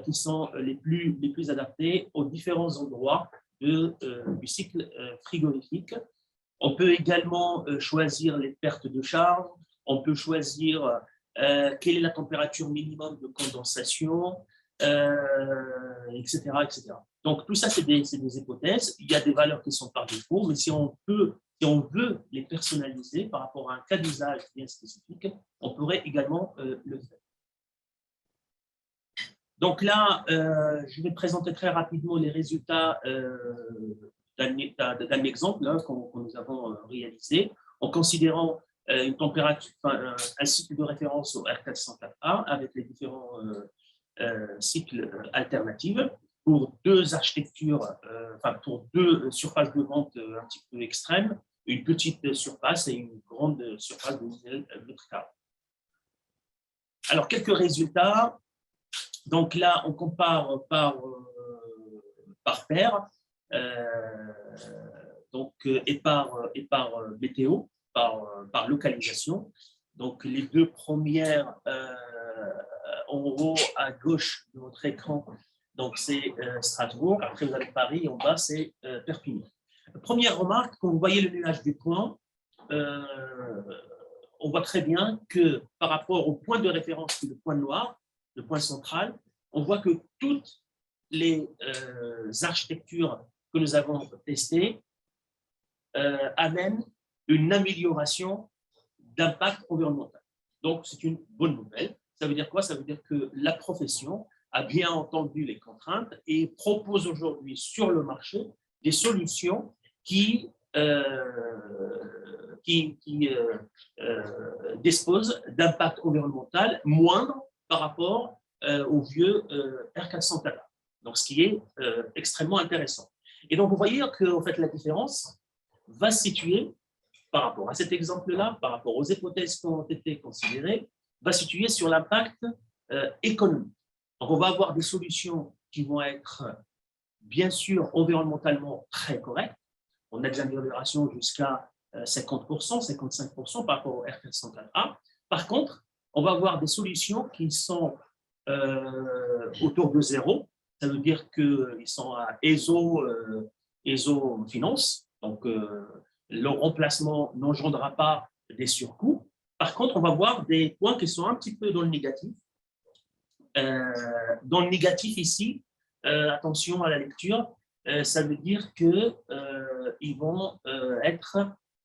qui sont les plus adaptées aux différents endroits du cycle frigorifique. On peut également choisir les pertes de charge. On peut choisir quelle est la température minimum de condensation, etc., etc. Donc, tout ça, c'est des hypothèses. Il y a des valeurs qui sont par défaut, mais si on veut les personnaliser par rapport à un cas d'usage bien spécifique, on pourrait également le faire. Donc là, je vais présenter très rapidement les résultats d'un exemple que nous avons réalisé en considérant une température, un cycle de référence au R404A avec les différents cycles alternatifs pour 2 architectures, pour 2 surfaces de vente un petit peu extrêmes, une petite surface et une grande surface de 1000 mètres carrés. Alors, quelques résultats. Donc là, on compare par paire et par météo, par localisation. Donc, les 2 premières en haut à gauche de votre écran, donc c'est Strasbourg. Après, vous avez Paris, en bas, c'est Perpignan. Première remarque, quand vous voyez le nuage du point, on voit très bien que par rapport au point de référence, qui est le point noir, le point central, on voit que toutes les architectures que nous avons testées amènent une amélioration d'impact environnemental. Donc, c'est une bonne nouvelle. Ça veut dire quoi? Ça veut dire que la profession a bien entendu les contraintes et propose aujourd'hui sur le marché des solutions qui disposent d'impact environnemental moindre par rapport au vieux R404A. Donc, ce qui est extrêmement intéressant. Et donc, vous voyez que en fait, la différence va se situer par rapport à cet exemple-là, par rapport aux hypothèses qui ont été considérées, va se situer sur l'impact économique. Donc, on va avoir des solutions qui vont être, bien sûr, environnementalement très correctes. On a des améliorations jusqu'à 50%, 55% par rapport au R404A. Par contre, on va avoir des solutions qui sont autour de zéro. Ça veut dire qu'ils sont à ESO Finance. Donc, le remplacement n'engendrera pas des surcoûts. Par contre, on va voir des points qui sont un petit peu dans le négatif. Dans le négatif ici, attention à la lecture, ça veut dire qu'ils vont être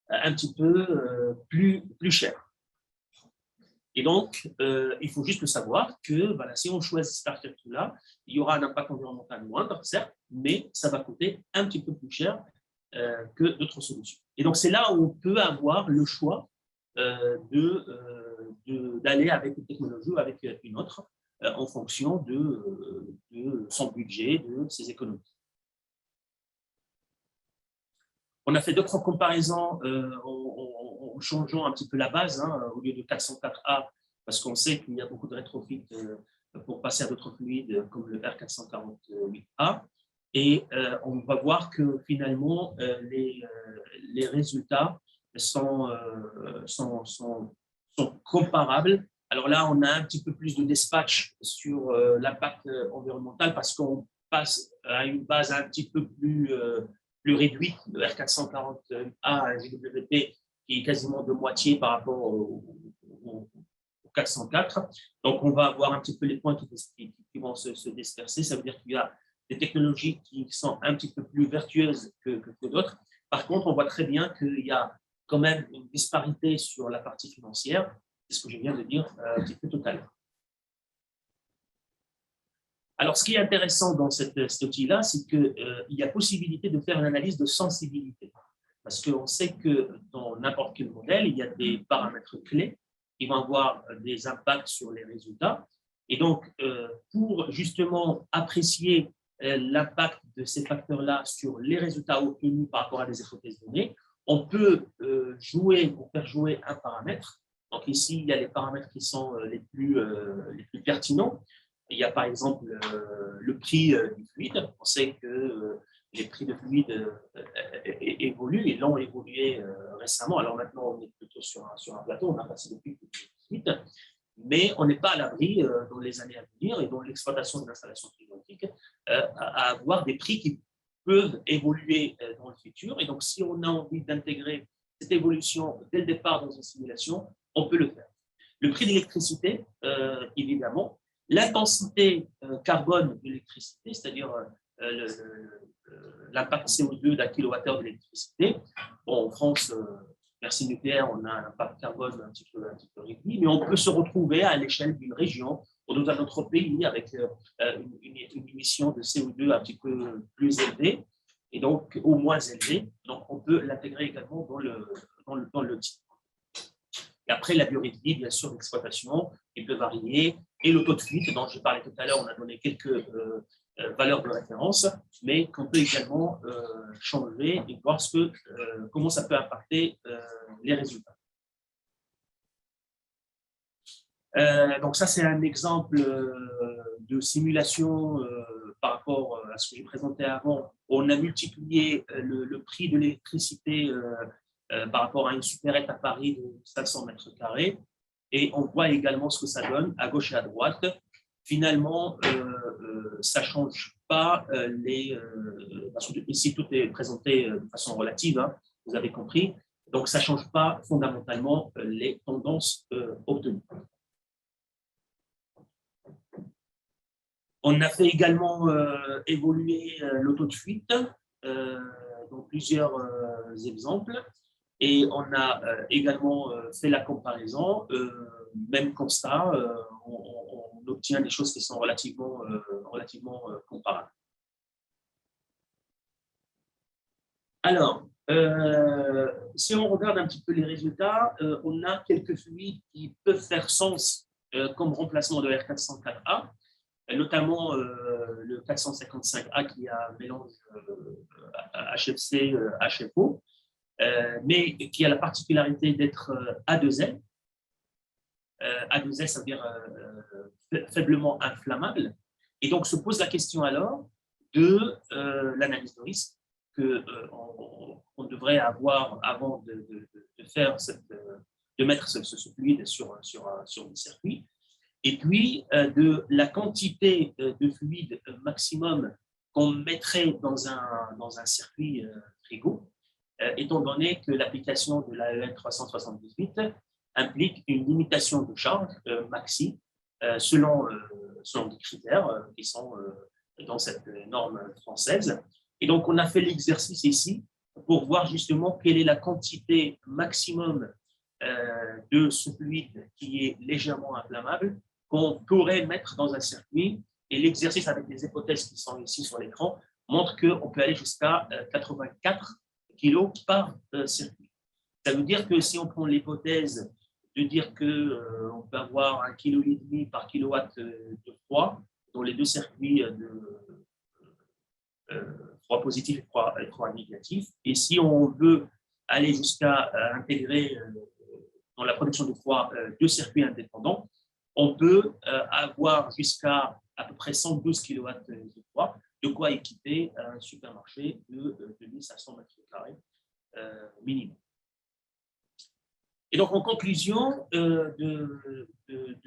un petit peu plus chers. Et donc, il faut juste le savoir que voilà, si on choisit cette architecture-là, il y aura un impact environnemental moindre, certes, mais ça va coûter un petit peu plus cher que d'autres solutions. Et donc, c'est là où on peut avoir le choix d'aller avec une technologie ou avec une autre en fonction de son budget, de ses économies. On a fait d'autres comparaisons en changeant un petit peu la base, au lieu de 404A, parce qu'on sait qu'il y a beaucoup de rétrofit pour passer à d'autres fluides comme le R448A. Et on va voir que finalement, les résultats sont comparables. Alors là, on a un petit peu plus de dispatch sur l'impact environnemental parce qu'on passe à une base un petit peu plus réduite, le R440A GWP, qui est quasiment de moitié par rapport au 404. Donc, on va avoir un petit peu les points qui vont se disperser. Ça veut dire qu'il y a des technologies qui sont un petit peu plus vertueuses que d'autres. Par contre, on voit très bien qu'il y a quand même une disparité sur la partie financière. C'est ce que je viens de dire un petit peu tout à l'heure. Alors, ce qui est intéressant dans cet outil-là, c'est qu'il y a possibilité de faire une analyse de sensibilité. Parce qu'on sait que dans n'importe quel modèle, il y a des paramètres clés qui vont avoir des impacts sur les résultats. Et donc, pour justement apprécier l'impact de ces facteurs-là sur les résultats obtenus par rapport à des hypothèses données, on peut faire jouer un paramètre. Donc ici, il y a les paramètres qui sont les plus pertinents. Il y a par exemple le prix du fluide. On sait que les prix de fluide évoluent et l'ont évolué récemment. Alors maintenant, on est plutôt sur un plateau, on a passé le prix de fluide, mais on n'est pas à l'abri dans les années à venir et dans l'exploitation de l'installation climatique à avoir des prix qui peuvent évoluer dans le futur. Et donc, si on a envie d'intégrer cette évolution dès le départ dans une simulation, on peut le faire. Le prix d'électricité, évidemment, l'intensité carbone de l'électricité, c'est-à-dire l'impact CO2 d'un kilowattheure d'électricité. Bon, en France, merci nucléaire, on a un impact carbone un petit peu réduit, mais on peut se retrouver à l'échelle d'une région ou dans un autre pays avec une émission de CO2 un petit peu plus élevée, et donc au moins élevée. Donc, on peut l'intégrer également dans le type. Et après, la biorythmie, bien sûr, l'exploitation, il peut varier. Et le taux de fuite, dont je parlais tout à l'heure, on a donné quelques valeurs de référence, mais qu'on peut également changer et voir comment ça peut impacter les résultats. Donc ça, c'est un exemple de simulation par rapport à ce que j'ai présenté avant. On a multiplié le prix de l'électricité par rapport à une supérette à Paris de 500 mètres carrés. Et on voit également ce que ça donne à gauche et à droite. Finalement, ça change pas parce que ici tout est présenté de façon relative, hein, vous avez compris, donc ça ne change pas fondamentalement les tendances obtenues. On a fait également évoluer le taux de fuite dans plusieurs exemples. Et on a également fait la comparaison, même constat, on obtient des choses qui sont relativement comparables. Alors, si on regarde un petit peu les résultats, on a quelques fluides qui peuvent faire sens comme remplacement de R404A, notamment le 455A qui a un mélange HFC, HFO. Mais qui a la particularité d'être A2L. A2L, ça veut dire faiblement inflammable. Et donc, se pose la question alors de l'analyse de risque qu'on devrait avoir avant de mettre ce fluide sur le circuit. Et puis, de la quantité de fluide maximum qu'on mettrait dans un circuit frigo, étant donné que l'application de l'AEN 378 implique une limitation de charge maxi selon des critères qui sont dans cette norme française. Et donc, on a fait l'exercice ici pour voir justement quelle est la quantité maximum de ce fluide qui est légèrement inflammable qu'on pourrait mettre dans un circuit. Et l'exercice avec les hypothèses qui sont ici sur l'écran montre qu'on peut aller jusqu'à 84 kg par circuit. Ça veut dire que si on prend l'hypothèse de dire qu'on peut avoir 1,5 kg par kilowatt de froid dans les deux circuits de froid positif et froid négatif, et si on veut aller jusqu'à intégrer dans la production de froid deux circuits indépendants, on peut avoir jusqu'à à peu près 112 kW de froid, de quoi équiper un supermarché de 2500 m² minimum. Et donc, en conclusion de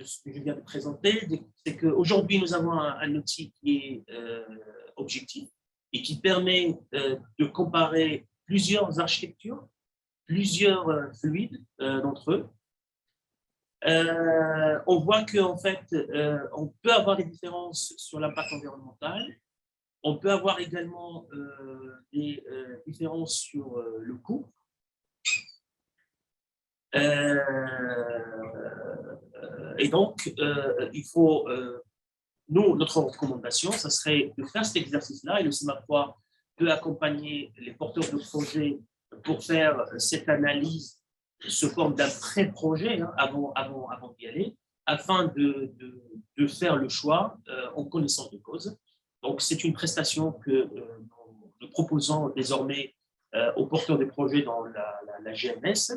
ce que je viens de présenter, c'est qu'aujourd'hui, nous avons un outil qui est objectif et qui permet de comparer plusieurs architectures, plusieurs fluides d'entre eux. On voit qu'en fait, on peut avoir des différences sur l'impact environnemental. On peut avoir également des différences sur le coût. Et donc, il faut, notre recommandation, ça serait de faire cet exercice-là, et le CIMA3 peut accompagner les porteurs de projets pour faire cette analyse sous forme d'un pré-projet avant d'y aller, afin de faire le choix en connaissance de cause. Donc, c'est une prestation que nous proposons désormais aux porteurs de projets dans la GMS.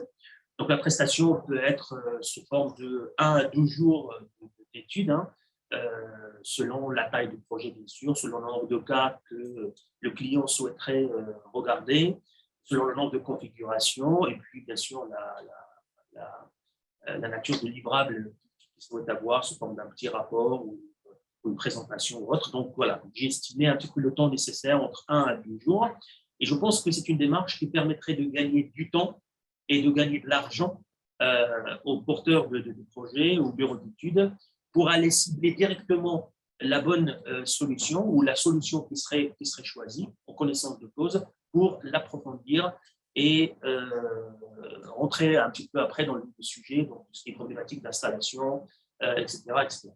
Donc, la prestation peut être sous forme de 1 à 2 jours d'études, selon la taille du projet, bien sûr, selon le nombre de cas que le client souhaiterait regarder, selon le nombre de configurations, et puis, bien sûr, la nature du livrable qu'il souhaite avoir sous forme d'un petit rapport ou une présentation ou autre. Donc, voilà, j'ai estimé un petit peu le temps nécessaire entre 1 à 2 jours. Et je pense que c'est une démarche qui permettrait de gagner du temps et de gagner de l'argent aux porteurs de projets, aux bureaux d'études, pour aller cibler directement la bonne solution ou la solution qui serait choisie en connaissance de cause pour l'approfondir et rentrer un petit peu après dans le sujet, donc tout ce qui est problématique d'installation, etc., etc.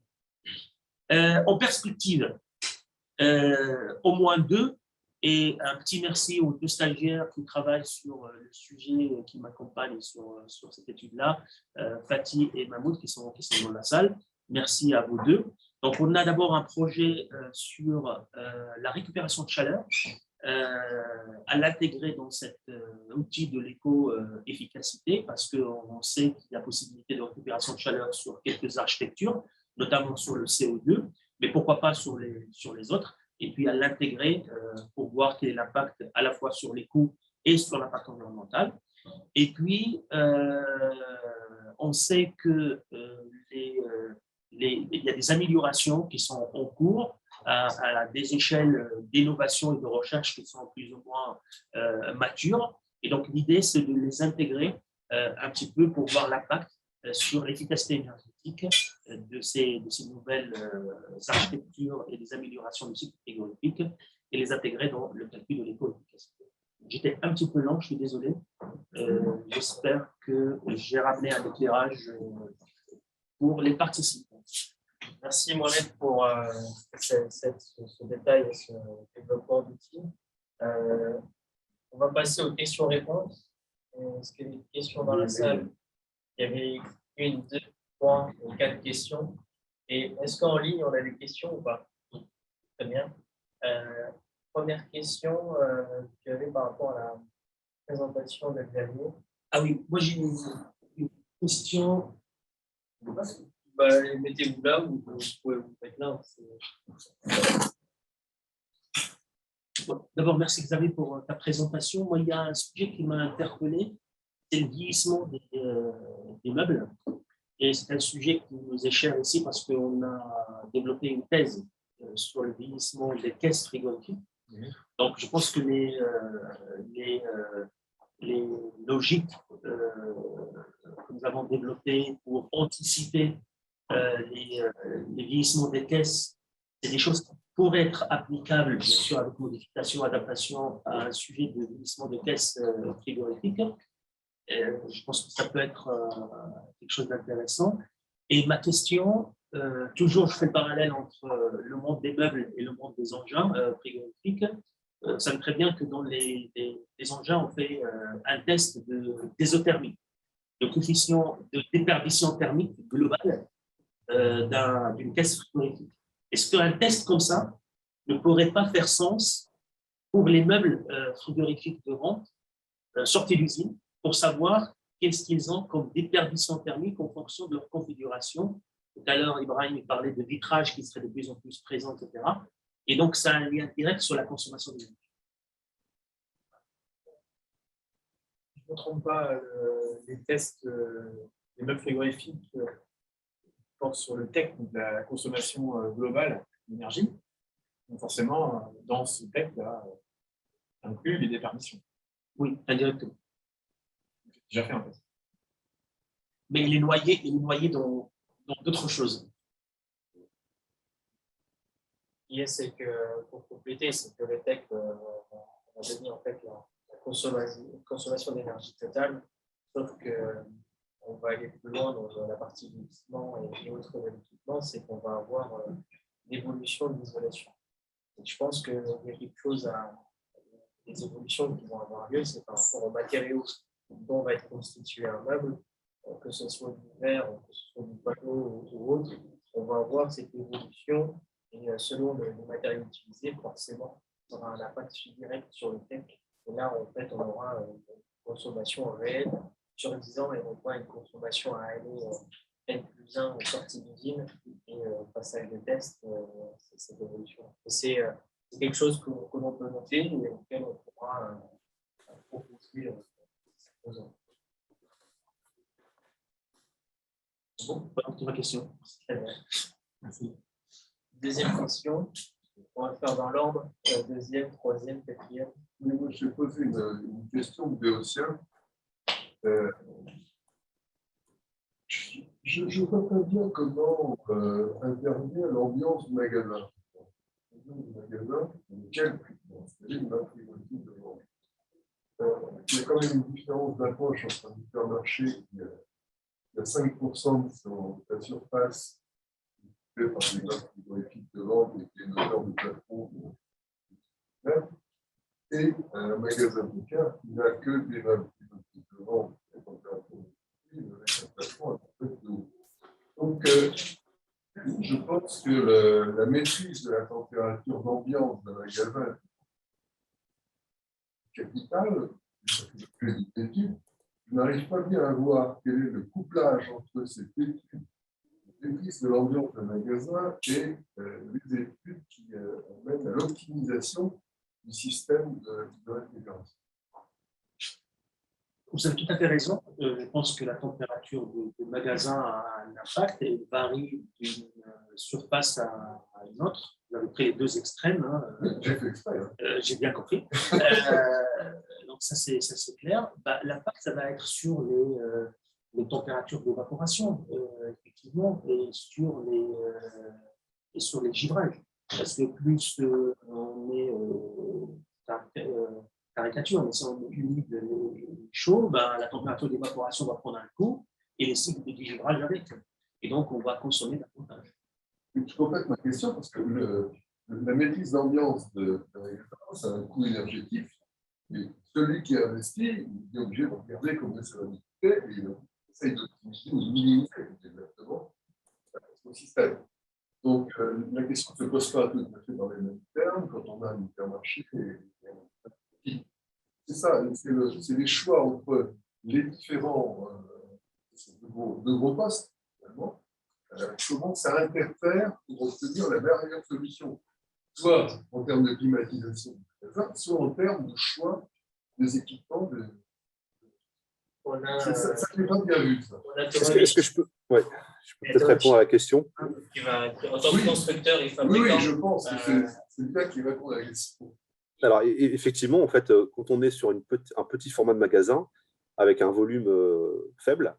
En perspective, au moins 2, et un petit merci aux 2 stagiaires qui travaillent sur le sujet, qui m'accompagnent sur cette étude-là, Fatih et Mahmoud, qui sont dans la salle. Merci à vous 2. Donc, on a d'abord un projet sur la récupération de chaleur, à l'intégrer dans cet outil de l'éco-efficacité, parce qu'on sait qu'il y a possibilité de récupération de chaleur sur quelques architectures, notamment sur le CO2, mais pourquoi pas sur les autres, et puis à l'intégrer pour voir quel est l'impact à la fois sur les coûts et sur l'impact environnemental. Et puis, on sait que il y a des améliorations qui sont en cours à des échelles d'innovation et de recherche qui sont plus ou moins matures. Et donc, l'idée, c'est de les intégrer un petit peu pour voir l'impact sur l'efficacité énergétique de ces nouvelles architectures et des améliorations du cycle frigorifique et les intégrer dans le calcul de l'éco-efficacité. J'étais un petit peu lent, je suis désolé. J'espère que j'ai ramené un éclairage pour les participants. Merci Mohamed pour ce détail et ce développement d'outils. On va passer aux questions-réponses. Est-ce qu'il y a des questions dans la salle? Il y avait 1, 2, 3 ou 4 questions. Et est-ce qu'en ligne, on a des questions ou pas? Très bien. Première question que j'avais par rapport à la présentation de Xavier. Ah oui, moi j'ai une question. Bah, mettez-vous là ou vous pouvez vous mettre là. Bon, d'abord, merci Xavier pour ta présentation. Moi, il y a un sujet qui m'a interpellé, c'est le vieillissement des meubles. Et c'est un sujet qui nous est cher ici parce qu'on a développé une thèse sur le vieillissement des caisses frigorifiques. Donc, je pense que les logiques que nous avons développées pour anticiper les vieillissements des caisses, c'est des choses qui pourraient être applicables, bien sûr, avec modification, adaptation à un sujet de vieillissement de caisses frigorifiques. Je pense que ça peut être quelque chose d'intéressant. Et ma question, toujours je fais le parallèle entre le monde des meubles et le monde des engins frigorifiques. Ça me prévient que dans les engins, on fait un test d'ésothermie, de coefficient de déperdition thermique globale d'une caisse frigorifique. Est-ce qu'un test comme ça ne pourrait pas faire sens pour les meubles frigorifiques de rente sortis d'usine pour savoir qu'est-ce qu'ils ont comme déperdition thermique en fonction de leur configuration? Tout à l'heure, Ibrahim parlait de vitrage qui serait de plus en plus présent, etc. Et donc, ça a un lien direct sur la consommation d'énergie. Je ne me trompe pas, les tests des meubles frigorifiques portent sur le TEC, donc la consommation globale d'énergie. Donc forcément, dans ce TEC-là, inclut les déperditions. Oui, indirectement. J'ai déjà fait un test. Mais il est noyé dans d'autres choses. C'est que, pour compléter, c'est que le TEC a donné en fait la consommation d'énergie totale, sauf qu'on va aller plus loin dans la partie vieillissement et autres de l'équipement, c'est qu'on va avoir l'évolution de l'isolation. Je pense qu'il y a quelque chose des évolutions qui vont avoir lieu, c'est par rapport aux matériaux dont va être constitué un meuble, que ce soit du verre, que ce soit du panneau ou autre, on va avoir cette évolution et selon le matériau utilisé, forcément, ça aura un impact direct sur le TEC. Et là, en fait, on aura une consommation réelle sur 10 ans et non pas une consommation à année N+1 en sortie d'usine et passage de test, c'est cette évolution. C'est quelque chose que l'on peut noter et auquel on pourra proposer. Bon, pour ma question. Très bien. Merci. Deuxième question. On va faire dans l'ordre. Deuxième, troisième, quatrième. Oui, moi, je vais poser une question de Béotien. Je ne vois pas bien comment intervient l'ambiance du magasin. Du magasin, quel il y a quand même une différence d'approche entre un supermarché qui a 5% de sa surface fait par les meubles frigorifiques de vente et qui est une hauteur de plafond et un magasin de car qui n'a que des meubles frigorifiques de vente et avec un plafond à peu près de haut. Donc, je pense que la maîtrise de la température d'ambiance d'un magasin capitale, je n'arrive pas bien à voir quel est le couplage entre cette étude maîtrise de l'ambiance d'un magasin et les études qui amènent à l'optimisation du système de réfrigération. Vous avez tout à fait raison. Je pense que la température du magasin a un impact et varie d'une surface à une autre. Vous avez montré les deux extrêmes. J'ai fait exprès. J'ai bien compris. Donc ça c'est clair. L'impact, ça va être sur les températures d'évaporation, effectivement, et sur les givrages. Parce que plus on est caricature, mais si on est humide et chaud, la température d'évaporation va prendre un coup et les cycles de givrage avec. Et donc, on va consommer davantage. Je complète ma question parce que la maîtrise d'ambiance c'est un coût énergétique. Et celui qui a investi, il est obligé de regarder comment ça va coûter et il essaye d'optimiser ou de minimiser exactement son système. Donc, la question ne se pose pas tout à fait dans les mêmes termes quand on a un hypermarché. C'est ça, c'est les choix entre les différents de gros postes, finalement. Comment ça interfère pour obtenir la meilleure solution, soit en termes de climatisation, soit en termes de choix des équipements. Ça n'est pas bien vu, ça. Est-ce que je peux, je peux peut-être répondre à la question? En tant que constructeur et fabricant. Oui, je pense que c'est bien qu'il répond à la question. Alors, effectivement, en fait, quand on est sur un petit format de magasin avec un volume faible,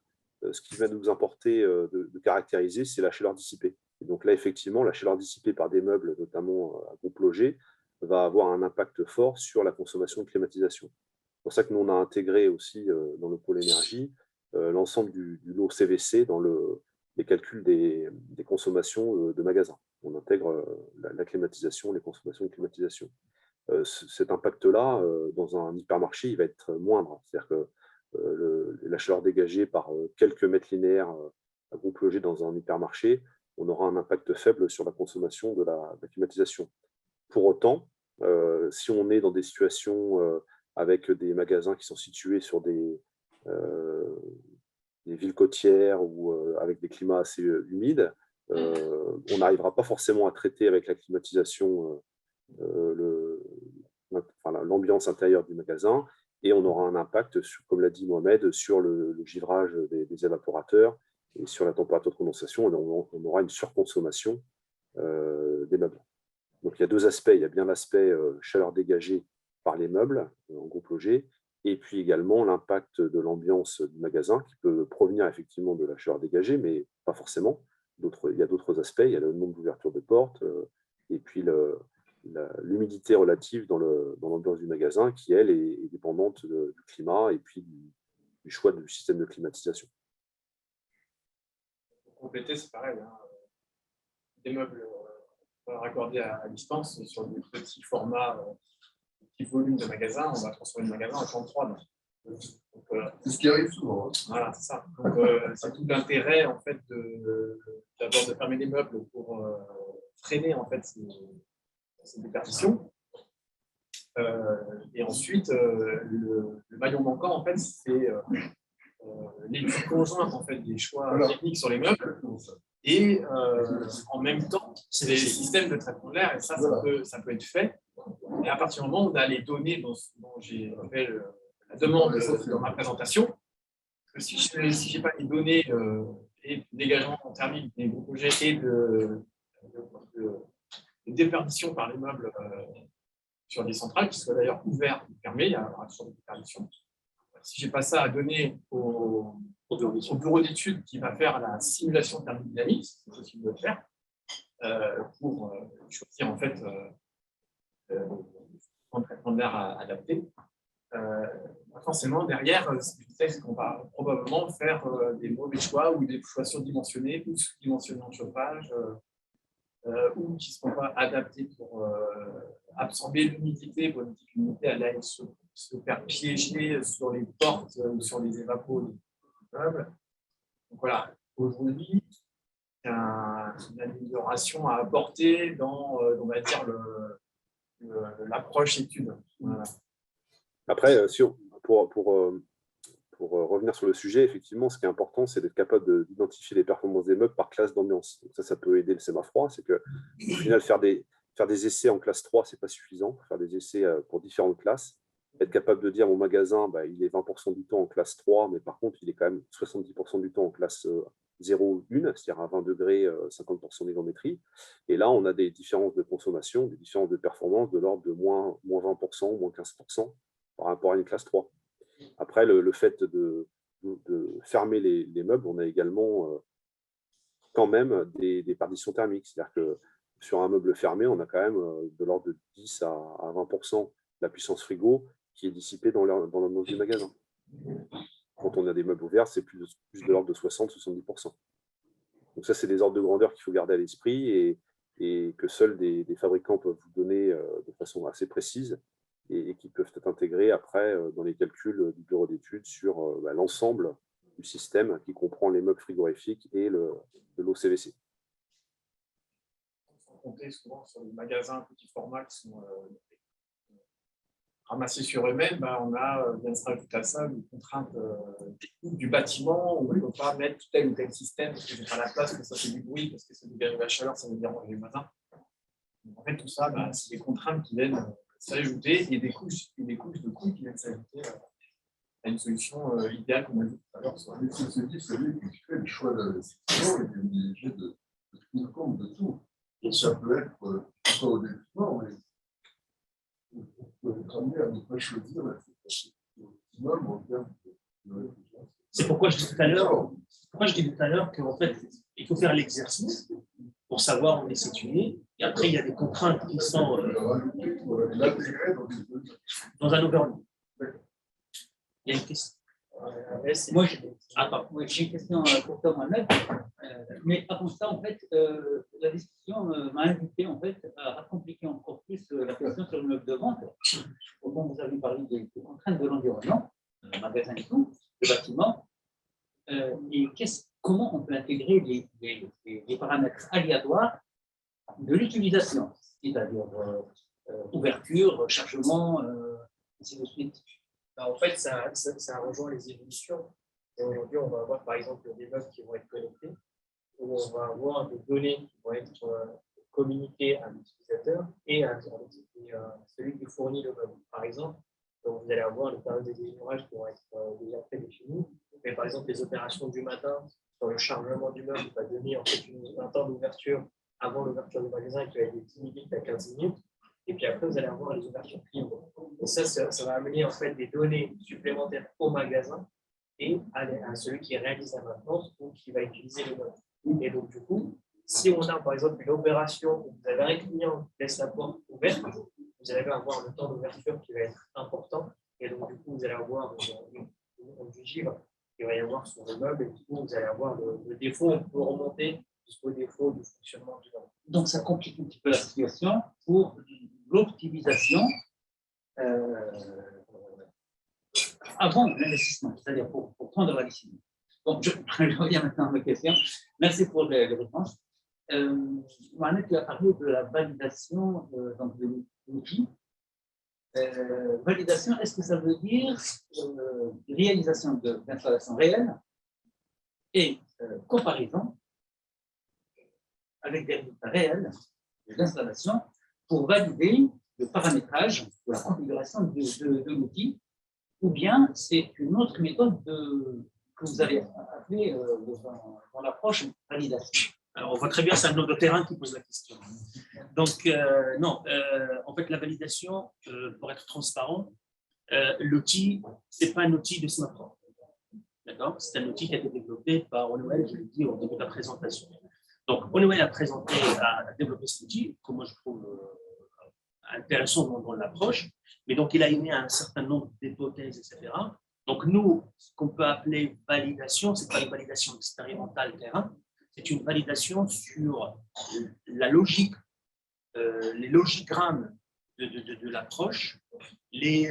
ce qui va nous importer de caractériser, c'est la chaleur dissipée. Et donc là, effectivement, la chaleur dissipée par des meubles, notamment à groupe logé, va avoir un impact fort sur la consommation de climatisation. C'est pour ça que nous, on a intégré aussi dans le pôle énergie l'ensemble du lot CVC dans les calculs des consommations de magasins. On intègre la climatisation, les consommations de climatisation. Cet impact-là, dans un hypermarché, il va être moindre. C'est-à-dire que la chaleur dégagée par quelques mètres linéaires à groupe logé dans un hypermarché, on aura un impact faible sur la consommation de la climatisation. Pour autant, si on est dans des situations avec des magasins qui sont situés sur des villes côtières ou avec des climats assez humides, on n'arrivera pas forcément à traiter avec la climatisation l'ambiance intérieure du magasin, et on aura un impact, comme l'a dit Mohamed, sur le givrage des évaporateurs et sur la température de condensation. On aura une surconsommation des meubles. Donc il y a deux aspects. Il y a bien l'aspect chaleur dégagée par les meubles en groupe logé, et puis également l'impact de l'ambiance du magasin qui peut provenir effectivement de la chaleur dégagée, mais pas forcément. Il y a d'autres aspects. Il y a le nombre d'ouvertures de portes et puis l'humidité relative dans l'ambiance du magasin qui, elle, est dépendante du climat et puis du choix du système de climatisation. Pour compléter, c'est pareil. Des meubles raccordés à distance sur des petits formats, petits volumes de magasins, on va transformer le magasin en 33. C'est ce qui arrive souvent. Voilà, c'est ça. Donc, c'est tout l'intérêt en fait d'abord de fermer les meubles pour freiner en fait ces déperditions. Et ensuite, le maillon manquant, en fait, c'est l'étude conjointe en fait, des choix techniques sur les meubles. Et en même temps, c'est les systèmes de traitement de l'air, et ça peut être fait. Et à partir du moment où on a les données dont j'ai fait la demande dans ma présentation, que si je n'ai pas les données et de dégagement thermique des groupes projets et de déperdition par les meubles sur des centrales, qui soient d'ailleurs ouverts ou fermés, il y aura toujours des déperditions. Si je n'ai pas ça à donner au bureau d'études qui va faire la simulation thermodynamique, c'est possible de le faire, pour choisir en fait un traitement de l'air adapté. Forcément, derrière, c'est du texte qu'on va probablement faire des mauvais choix ou des choix surdimensionnés ou sous-dimensionnés en chauffage, ou qui ne seront pas adaptés pour absorber l'humidité, pour éviter que l'humidité aille se faire piéger sur les portes ou sur les évapos des meubles. Donc voilà, aujourd'hui, il y a une amélioration à apporter dans, on va dire, l'approche étude. Voilà. Après, pour revenir sur le sujet, effectivement, ce qui est important, c'est d'être capable d'identifier les performances des meubles par classe d'ambiance. Donc ça peut aider le sémaphore. C'est qu'au final, faire des essais en classe 3, ce n'est pas suffisant. Pour faire des essais pour différentes classes. Être capable de dire, mon magasin, il est 20% du temps en classe 3, mais par contre, il est quand même 70% du temps en classe 0,1, c'est-à-dire à 20 degrés, 50% d'hygrométrie. Et là, on a des différences de consommation, des différences de performance de l'ordre de moins 20%, moins 15% par rapport à une classe 3. Après, le fait de fermer les meubles, on a également quand même des perditions thermiques. C'est-à-dire que sur un meuble fermé, on a quand même de l'ordre de 10 à 20% de la puissance frigo qui est dissipée dans l'ambiance du magasin. Quand on a des meubles ouverts, c'est plus de l'ordre de 60-70%. Donc ça, c'est des ordres de grandeur qu'il faut garder à l'esprit et que seuls des fabricants peuvent vous donner de façon assez précise et qui peuvent être intégrés après dans les calculs du bureau d'études sur l'ensemble du système qui comprend les meubles frigorifiques et l'OCVC. Sans compter souvent sur les magasins petit format qui sont ramassés sur eux-mêmes, on a bien se rajouter à ça une contrainte du bâtiment où on ne peut pas mettre tel ou tel système parce que j'ai pas la place, que ça fait du bruit, parce que ça libère de la chaleur, ça veut déranger les voisins. Donc, en fait, tout ça, c'est des contraintes qui viennent s'ajouter et des couches de coûts qui viennent s'ajouter à une solution idéale qu'on a vue tout à l'heure. Mais ceci dit, celui qui fait le choix d'investissement est obligé de tenir compte de tout. Et ça peut être pas au détriment, mais on peut être amené à ne pas choisir la optimum en termes de. C'est pourquoi je dis tout à l'heure qu'en fait, il faut faire l'exercice pour savoir où on est situé. Et après, il y a des contraintes qui sont dans un overlay. Il y a une question. Moi, j'ai une question pour toi, Mohamed. Mais avant ça, en fait, la discussion m'a invité en fait, à compliquer encore plus la question sur le meuble de vente. Bon, vous avez parlé des contraintes de l'environnement, le magasin et tout, le bâtiment. Et comment on peut intégrer les paramètres aléatoires de l'utilisation, c'est-à-dire ouverture, chargement, ainsi de suite. En fait, ça rejoint les évolutions. Et aujourd'hui, on va avoir par exemple des meubles qui vont être connectés, où on va avoir des données qui vont être communiquées à l'utilisateur et à celui qui fournit le meuble. Par exemple, donc vous allez avoir les périodes de délivrage qui vont être déjà prédéfinies. Mais par exemple, les opérations du matin sur le chargement du meuble va donner en fait un temps d'ouverture avant l'ouverture du magasin qui va être de 10 minutes à 15 minutes. Et puis après, vous allez avoir les ouvertures libres. Et ça va amener en fait des données supplémentaires au magasin et à celui qui réalise la maintenance ou qui va utiliser le meuble. Et donc, du coup, si on a par exemple une opération où vous avez un client qui laisse la porte ouverte, vous allez avoir le temps d'ouverture qui va être important. Et donc, du coup, vous allez avoir du givre qu'il va y avoir sur le meuble. Et du coup, vous allez avoir le défaut. On peut remonter jusqu'au défaut du fonctionnement du meuble. Donc, ça complique un petit peu la situation pour l'optimisation avant l'investissement, c'est-à-dire pour prendre la décision. Donc, je reviens maintenant à ma question. Merci pour les réponses. Mohamed, tu as parlé de la validation de l'outil. Validation, est-ce que ça veut dire réalisation d'installations réelles et comparaison avec des résultats réels d'installation pour valider le paramétrage ou la configuration de l'outil, ou bien c'est une autre méthode que vous avez appelée dans l'approche validation. Alors, on voit très bien, c'est un homme de terrain qui pose la question. Donc, non, en fait, la validation, pour être transparent, l'outil, ce n'est pas un outil de smartphone. D'accord? C'est un outil qui a été développé par Honeywell, je l'ai dit au début de la présentation. Donc, Honeywell a développé cet outil, que moi je trouve intéressant dans l'approche, mais donc il a émis un certain nombre d'hypothèses, etc. Donc, nous, ce qu'on peut appeler validation, ce n'est pas une validation expérimentale terrain, c'est une validation sur la logique, les logigrammes de l'approche, les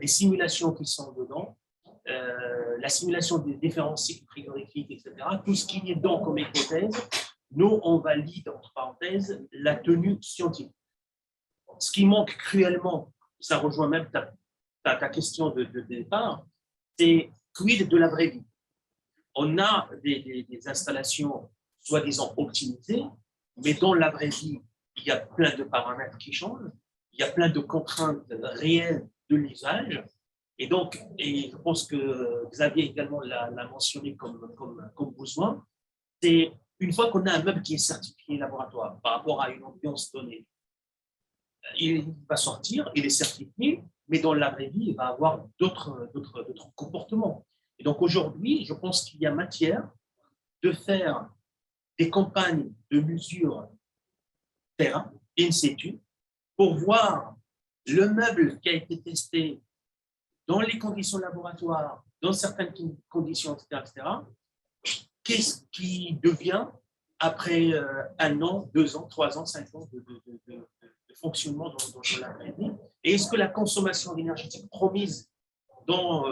simulations qui sont dedans, la simulation des différents cycles frigorifiques, etc. Tout ce qui est donc comme hypothèse, nous, on valide, entre parenthèses, la tenue scientifique. Ce qui manque cruellement, ça rejoint même ta question de départ, c'est quid de la vraie vie. On a des installations soi-disant optimisées, mais dans la vraie vie, il y a plein de paramètres qui changent, il y a plein de contraintes réelles de l'usage. Et donc, je pense que Xavier également l'a mentionné comme besoin, c'est une fois qu'on a un meuble qui est certifié laboratoire par rapport à une ambiance donnée, il va sortir, il est certifié, mais dans la vraie vie, il va avoir d'autres comportements. Et donc aujourd'hui, je pense qu'il y a matière de faire des campagnes de mesure terrain, in situ, pour voir le meuble qui a été testé dans les conditions laboratoires, dans certaines conditions, etc., qu'est-ce qui devient après 1 an, 2 ans, 3 ans, 5 ans de fonctionnement dans la vraie vie? Et est-ce que la consommation énergétique promise dans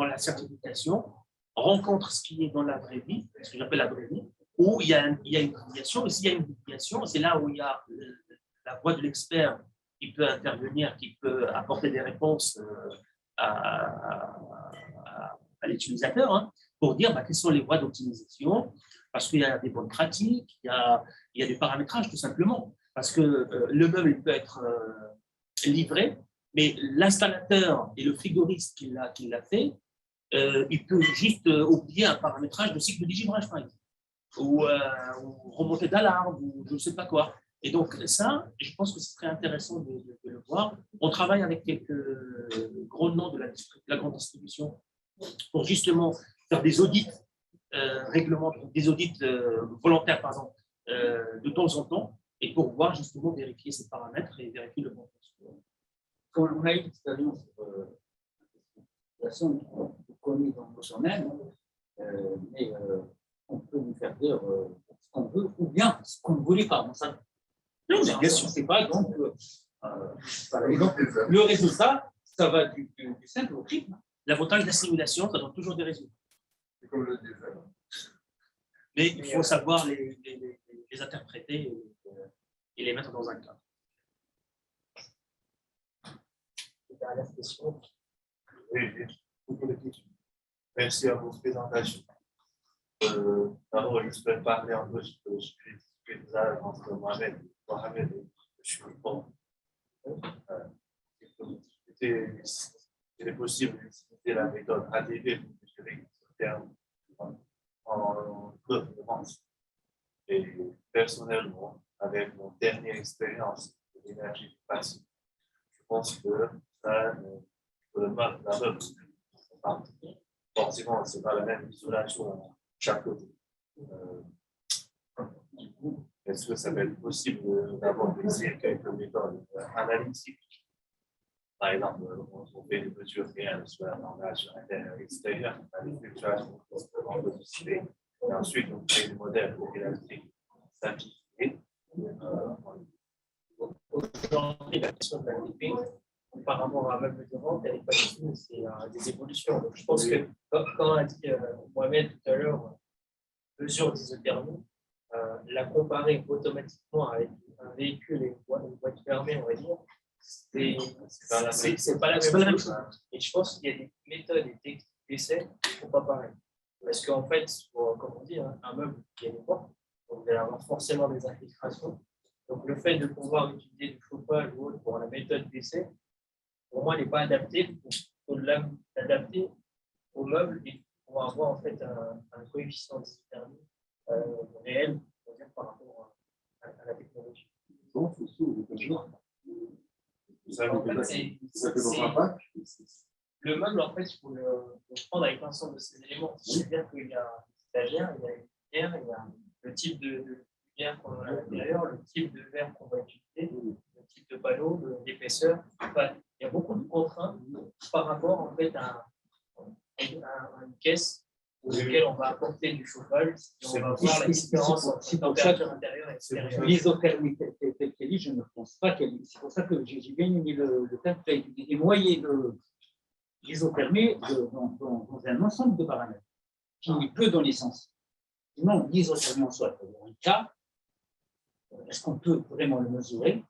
la certification rencontre ce qui est dans la vraie vie, ce que j'appelle la vraie vie, où il y a une déviation? Et s'il y a une déviation, c'est là où il y a la voix de l'expert qui peut intervenir, qui peut apporter des réponses à l'utilisateur, hein, pour dire quelles sont les voies d'optimisation, parce qu'il y a des bonnes pratiques, il y a des paramétrages tout simplement, parce que le meuble peut être livré, mais l'installateur et le frigoriste qui l'a fait, il peut juste oublier un paramétrage de cycle de dégivrage, par exemple, ou remonter d'alarme, ou je ne sais pas quoi. Et donc ça, je pense que ce serait intéressant de le voir. On travaille avec quelques gros noms de la grande distribution pour justement faire des audits des audits volontaires, par exemple, de temps en temps, et pour voir justement vérifier ces paramètres et vérifier le bon fonctionnement. On a eu l'expérience de façon connue dans nos domaines, mais on peut nous faire dire ce qu'on veut ou bien ce qu'on ne voulait pas. Non, bien sûr, c'est pas donc. Et donc le résultat, ça va du simple au triple. L'avantage de la simulation, ça donne toujours des résultats. C'est comme le diesel. Mais il faut savoir les interpréter et les mettre dans un cadre. Dernière question. Oui, beaucoup de questions. Merci à vos présentations. D'abord, je souhaite parler un peu de ce que nous avons entre Mohamed et je suis bon. Il est possible d'utiliser la méthode ADV pour mesurer ce terme en preuve de vente. Et personnellement, avec mon dernière expérience de l'énergie passive, je pense que ça, la meuble, forcément, ce n'est pas la même isolation à chaque côté. Est-ce que ça va être possible d'avoir d'essayer quelques méthodes analytiques? Par exemple, on fait des mesures réelles sur la normalisation intérieure et extérieure, on a des fluctuations de décider, et ensuite on crée des modèles élastiques simplifiés. Aujourd'hui, la question de la TP, par rapport à un meuble de vente, elle n'est pas du tout, c'est des évolutions. Donc, je pense que, quand a dit Mohamed tout à l'heure, mesure d'isothermie, la comparer automatiquement avec un véhicule et une boîte fermée, on va dire, c'est pas la même chose. Et je pense qu'il y a des méthodes et techniques d'essai qui ne sont pas pareilles. Parce qu'en fait, comme on dit, un meuble qui a des portes, donc il va y avoir forcément des infiltrations. Donc le fait de pouvoir utiliser du chauffage ou autre pour la méthode d'essai, pour moi, n'est pas adapté. Il faut l'adapter au meuble et pour avoir en fait un coefficient d'isothermie réel, on va dire, par rapport à la technologie. Le meuble, en fait, il faut le prendre avec l'ensemble de ces éléments. C'est-à-dire qu'il y a la lumière, il y a une lumière, il y a le type de lumière qu'on a à l'intérieur, le type de verre qu'on va utiliser, le type de panneau, l'épaisseur. Enfin, il y a beaucoup de contraintes par rapport en fait, à une caisse dans laquelle on va apporter du chauffage et on va voir la différence entre température intérieure et extérieure. L'isothermie telle qu'elle est, je ne pense pas qu'elle est. C'est pour ça que j'ai bien aimé le fait que tu as utilisé noyer l'isothermie dans un ensemble de paramètres qui peut donner sens. Sinon, l'isothermie en soi, c'est un cas. Est-ce qu'on peut vraiment le mesurer?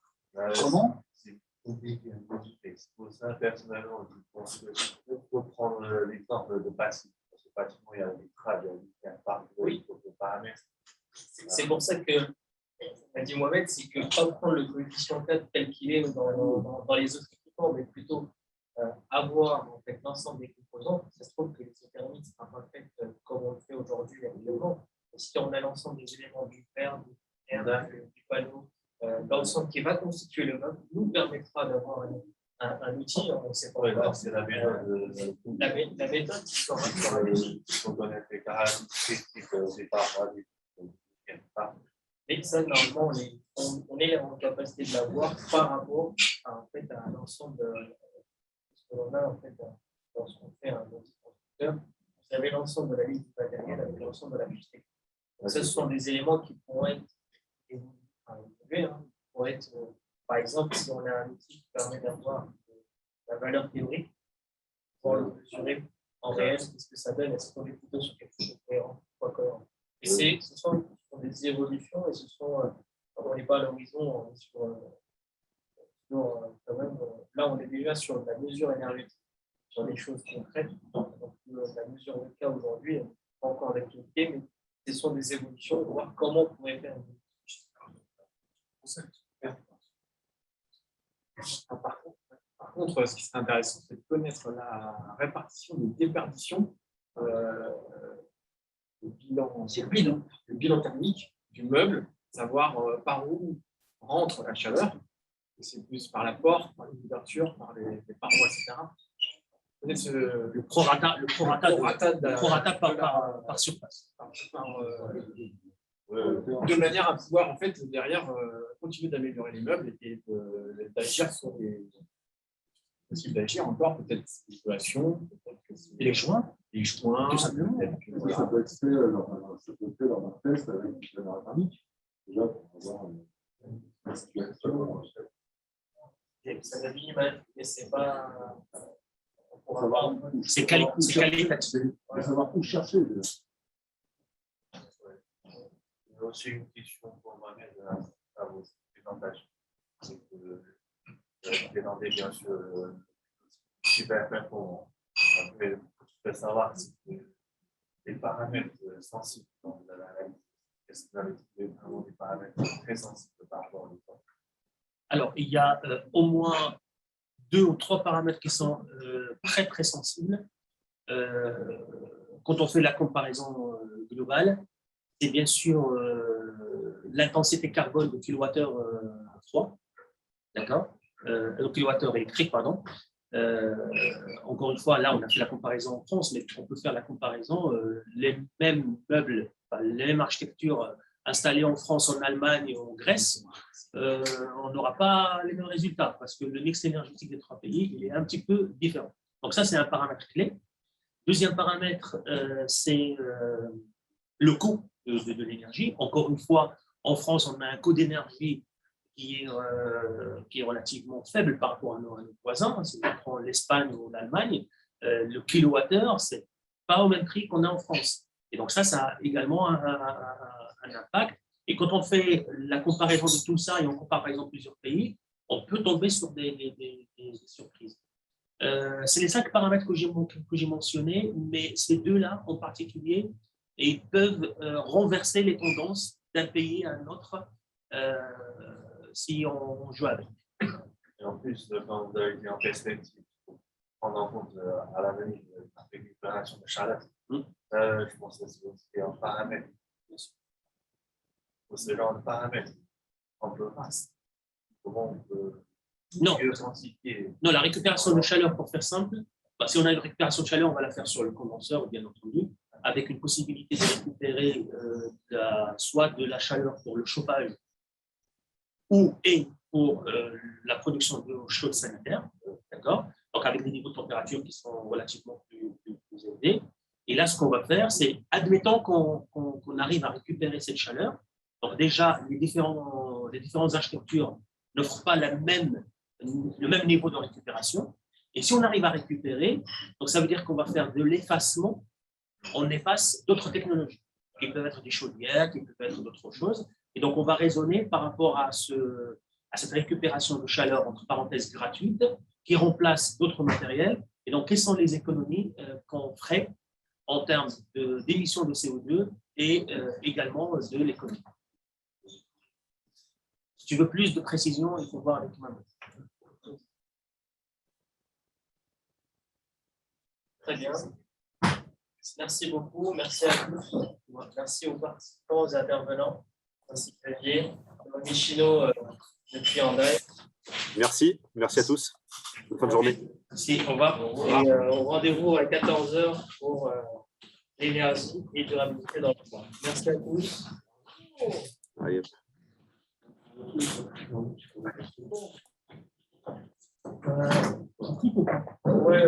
Comment? C'est compliqué. C'est pour ça, personnellement, je pense qu'il faut prendre l'exemple de Passy. Parce que pratiquement, il y a des traces, il y a un parc de paramètres. C'est pour ça que, a dit Mohamed, c'est que pas prendre le coefficient 4 tel qu'il est dans les autres équipements, mais plutôt avoir en fait, l'ensemble des composants. Ça se trouve que l'isothermie ne sera pas faite comme on le fait aujourd'hui actuellement. Si on a l'ensemble des éléments du fer, du fer, du panneau, l'ensemble qui va constituer le meuble nous permettra d'avoir un outil, on ne sait pas encore. C'est la méthode. La méthode qui sera Il faut connaître les caractéristiques des parois. mais ça, normalement, on est en capacité de l'avoir par rapport à, en fait, à l'ensemble de ce que l'on a en fait, lorsqu'on fait un constructeur. Vous avez l'ensemble de la liste du matériel avec l'ensemble de la fiche technique. Ce sont des éléments qui pourront être évolués, pour être, par exemple, si on a un outil qui permet d'avoir la valeur théorique, pour le mesurer en réel, qu'est-ce que ça donne, est-ce qu'on est plutôt sur quelque chose de cohérent, pas cohérent. Et ce sont des évolutions et ce sont, on n'est pas à l'horizon, on est sur quand même, là on est déjà sur la mesure énergétique, sur des choses concrètes. Donc, la mesure de cas aujourd'hui n'est pas encore d'actualité, mais ce sont des évolutions, pour voir comment on pourrait faire une Par contre, ce qui serait intéressant, c'est de connaître la répartition des déperditions, le bilan thermique du meuble, savoir par où rentre la chaleur. C'est plus par la porte, par les ouvertures, par les parois, etc. Le prorata par surface. De manière à pouvoir, en fait, derrière, continuer d'améliorer les meubles et d'agir sur les possible d'agir encore, peut-être l'isolation, peut-être que c'est les joints, tout simplement. Ça peut être fait lors d'un test avec une caméra thermique, déjà pour avoir une situation. Ça donne une image, mais c'est pas. C'est qualitatif. Il faut savoir où chercher. J'ai aussi une question pour moi-même à vos présentations. C'est que je demandais bien sûr super performant. Après, je peux savoir si les paramètres sensibles dans l'analyse, est-ce que vous avez trouvé vraiment des paramètres très sensibles par rapport au temps? Alors, il y a au moins 2 ou 3 paramètres qui sont très, très sensibles. Quand on fait la comparaison globale, c'est bien sûr l'intensité carbone de kilowattheure froid, d'accord, kilowattheure électrique, pardon. Encore une fois, là, on a fait la comparaison en France, mais on peut faire la comparaison, les mêmes meubles, les mêmes architectures installées en France, en Allemagne et en Grèce, on n'aura pas les mêmes résultats parce que le mix énergétique des 3 pays il est un petit peu différent. Donc ça, c'est un paramètre clé. Deuxième paramètre, c'est le coût de l'énergie. Encore une fois, en France, on a un coût d'énergie qui est relativement faible par rapport à nos voisins. Si on prend l'Espagne ou l'Allemagne, le kilowattheure, ce n'est pas au même prix qu'on a en France. Et donc ça a également un impact. Et quand on fait la comparaison de tout ça et on compare par exemple plusieurs pays, on peut tomber sur des surprises. C'est les 5 paramètres que j'ai mentionnés, mais ces 2-là en particulier, ils peuvent renverser les tendances d'un pays à un autre si on joue avec. Et en plus, quand vous avez dit en perspective, prendre en compte à l'avenir la récupération de chaleur, je pense que c'est aussi un paramètre. Pour ce genre de paramètres, on peut pas. Comment on peut mieux quantifier? Non, la récupération de chaleur, pour faire simple, si on a une récupération de chaleur, on va la faire sur le condenseur, bien entendu, avec une possibilité de récupérer soit de la chaleur pour le chauffage et pour la production d'eau chaude sanitaire, d'accord? Donc avec des niveaux de température qui sont relativement plus élevés. Et là, ce qu'on va faire, c'est, admettons qu'on arrive à récupérer cette chaleur. Donc déjà, les différentes architectures n'offrent pas le même niveau de récupération. Et si on arrive à récupérer, donc ça veut dire qu'on va faire de l'effacement, on efface d'autres technologies, qui peuvent être des chaudières, qui peuvent être d'autres choses. Et donc, on va raisonner par rapport à cette récupération de chaleur, entre parenthèses, gratuite, qui remplace d'autres matériels. Et donc, quelles sont les économies qu'on ferait en termes d'émissions de CO2 et également de l'économie. Si tu veux plus de précision, il faut voir avec moi. Très bien. Merci beaucoup. Merci à tous. Merci aux participants, aux intervenants, ainsi que Xavier, Michino depuis André. Merci à tous. Bonne fin de journée. Merci, au revoir. Et au rendez-vous à 14h pour l'énergie et durabilité dans le temps. Merci à tous. Allez. Ouais,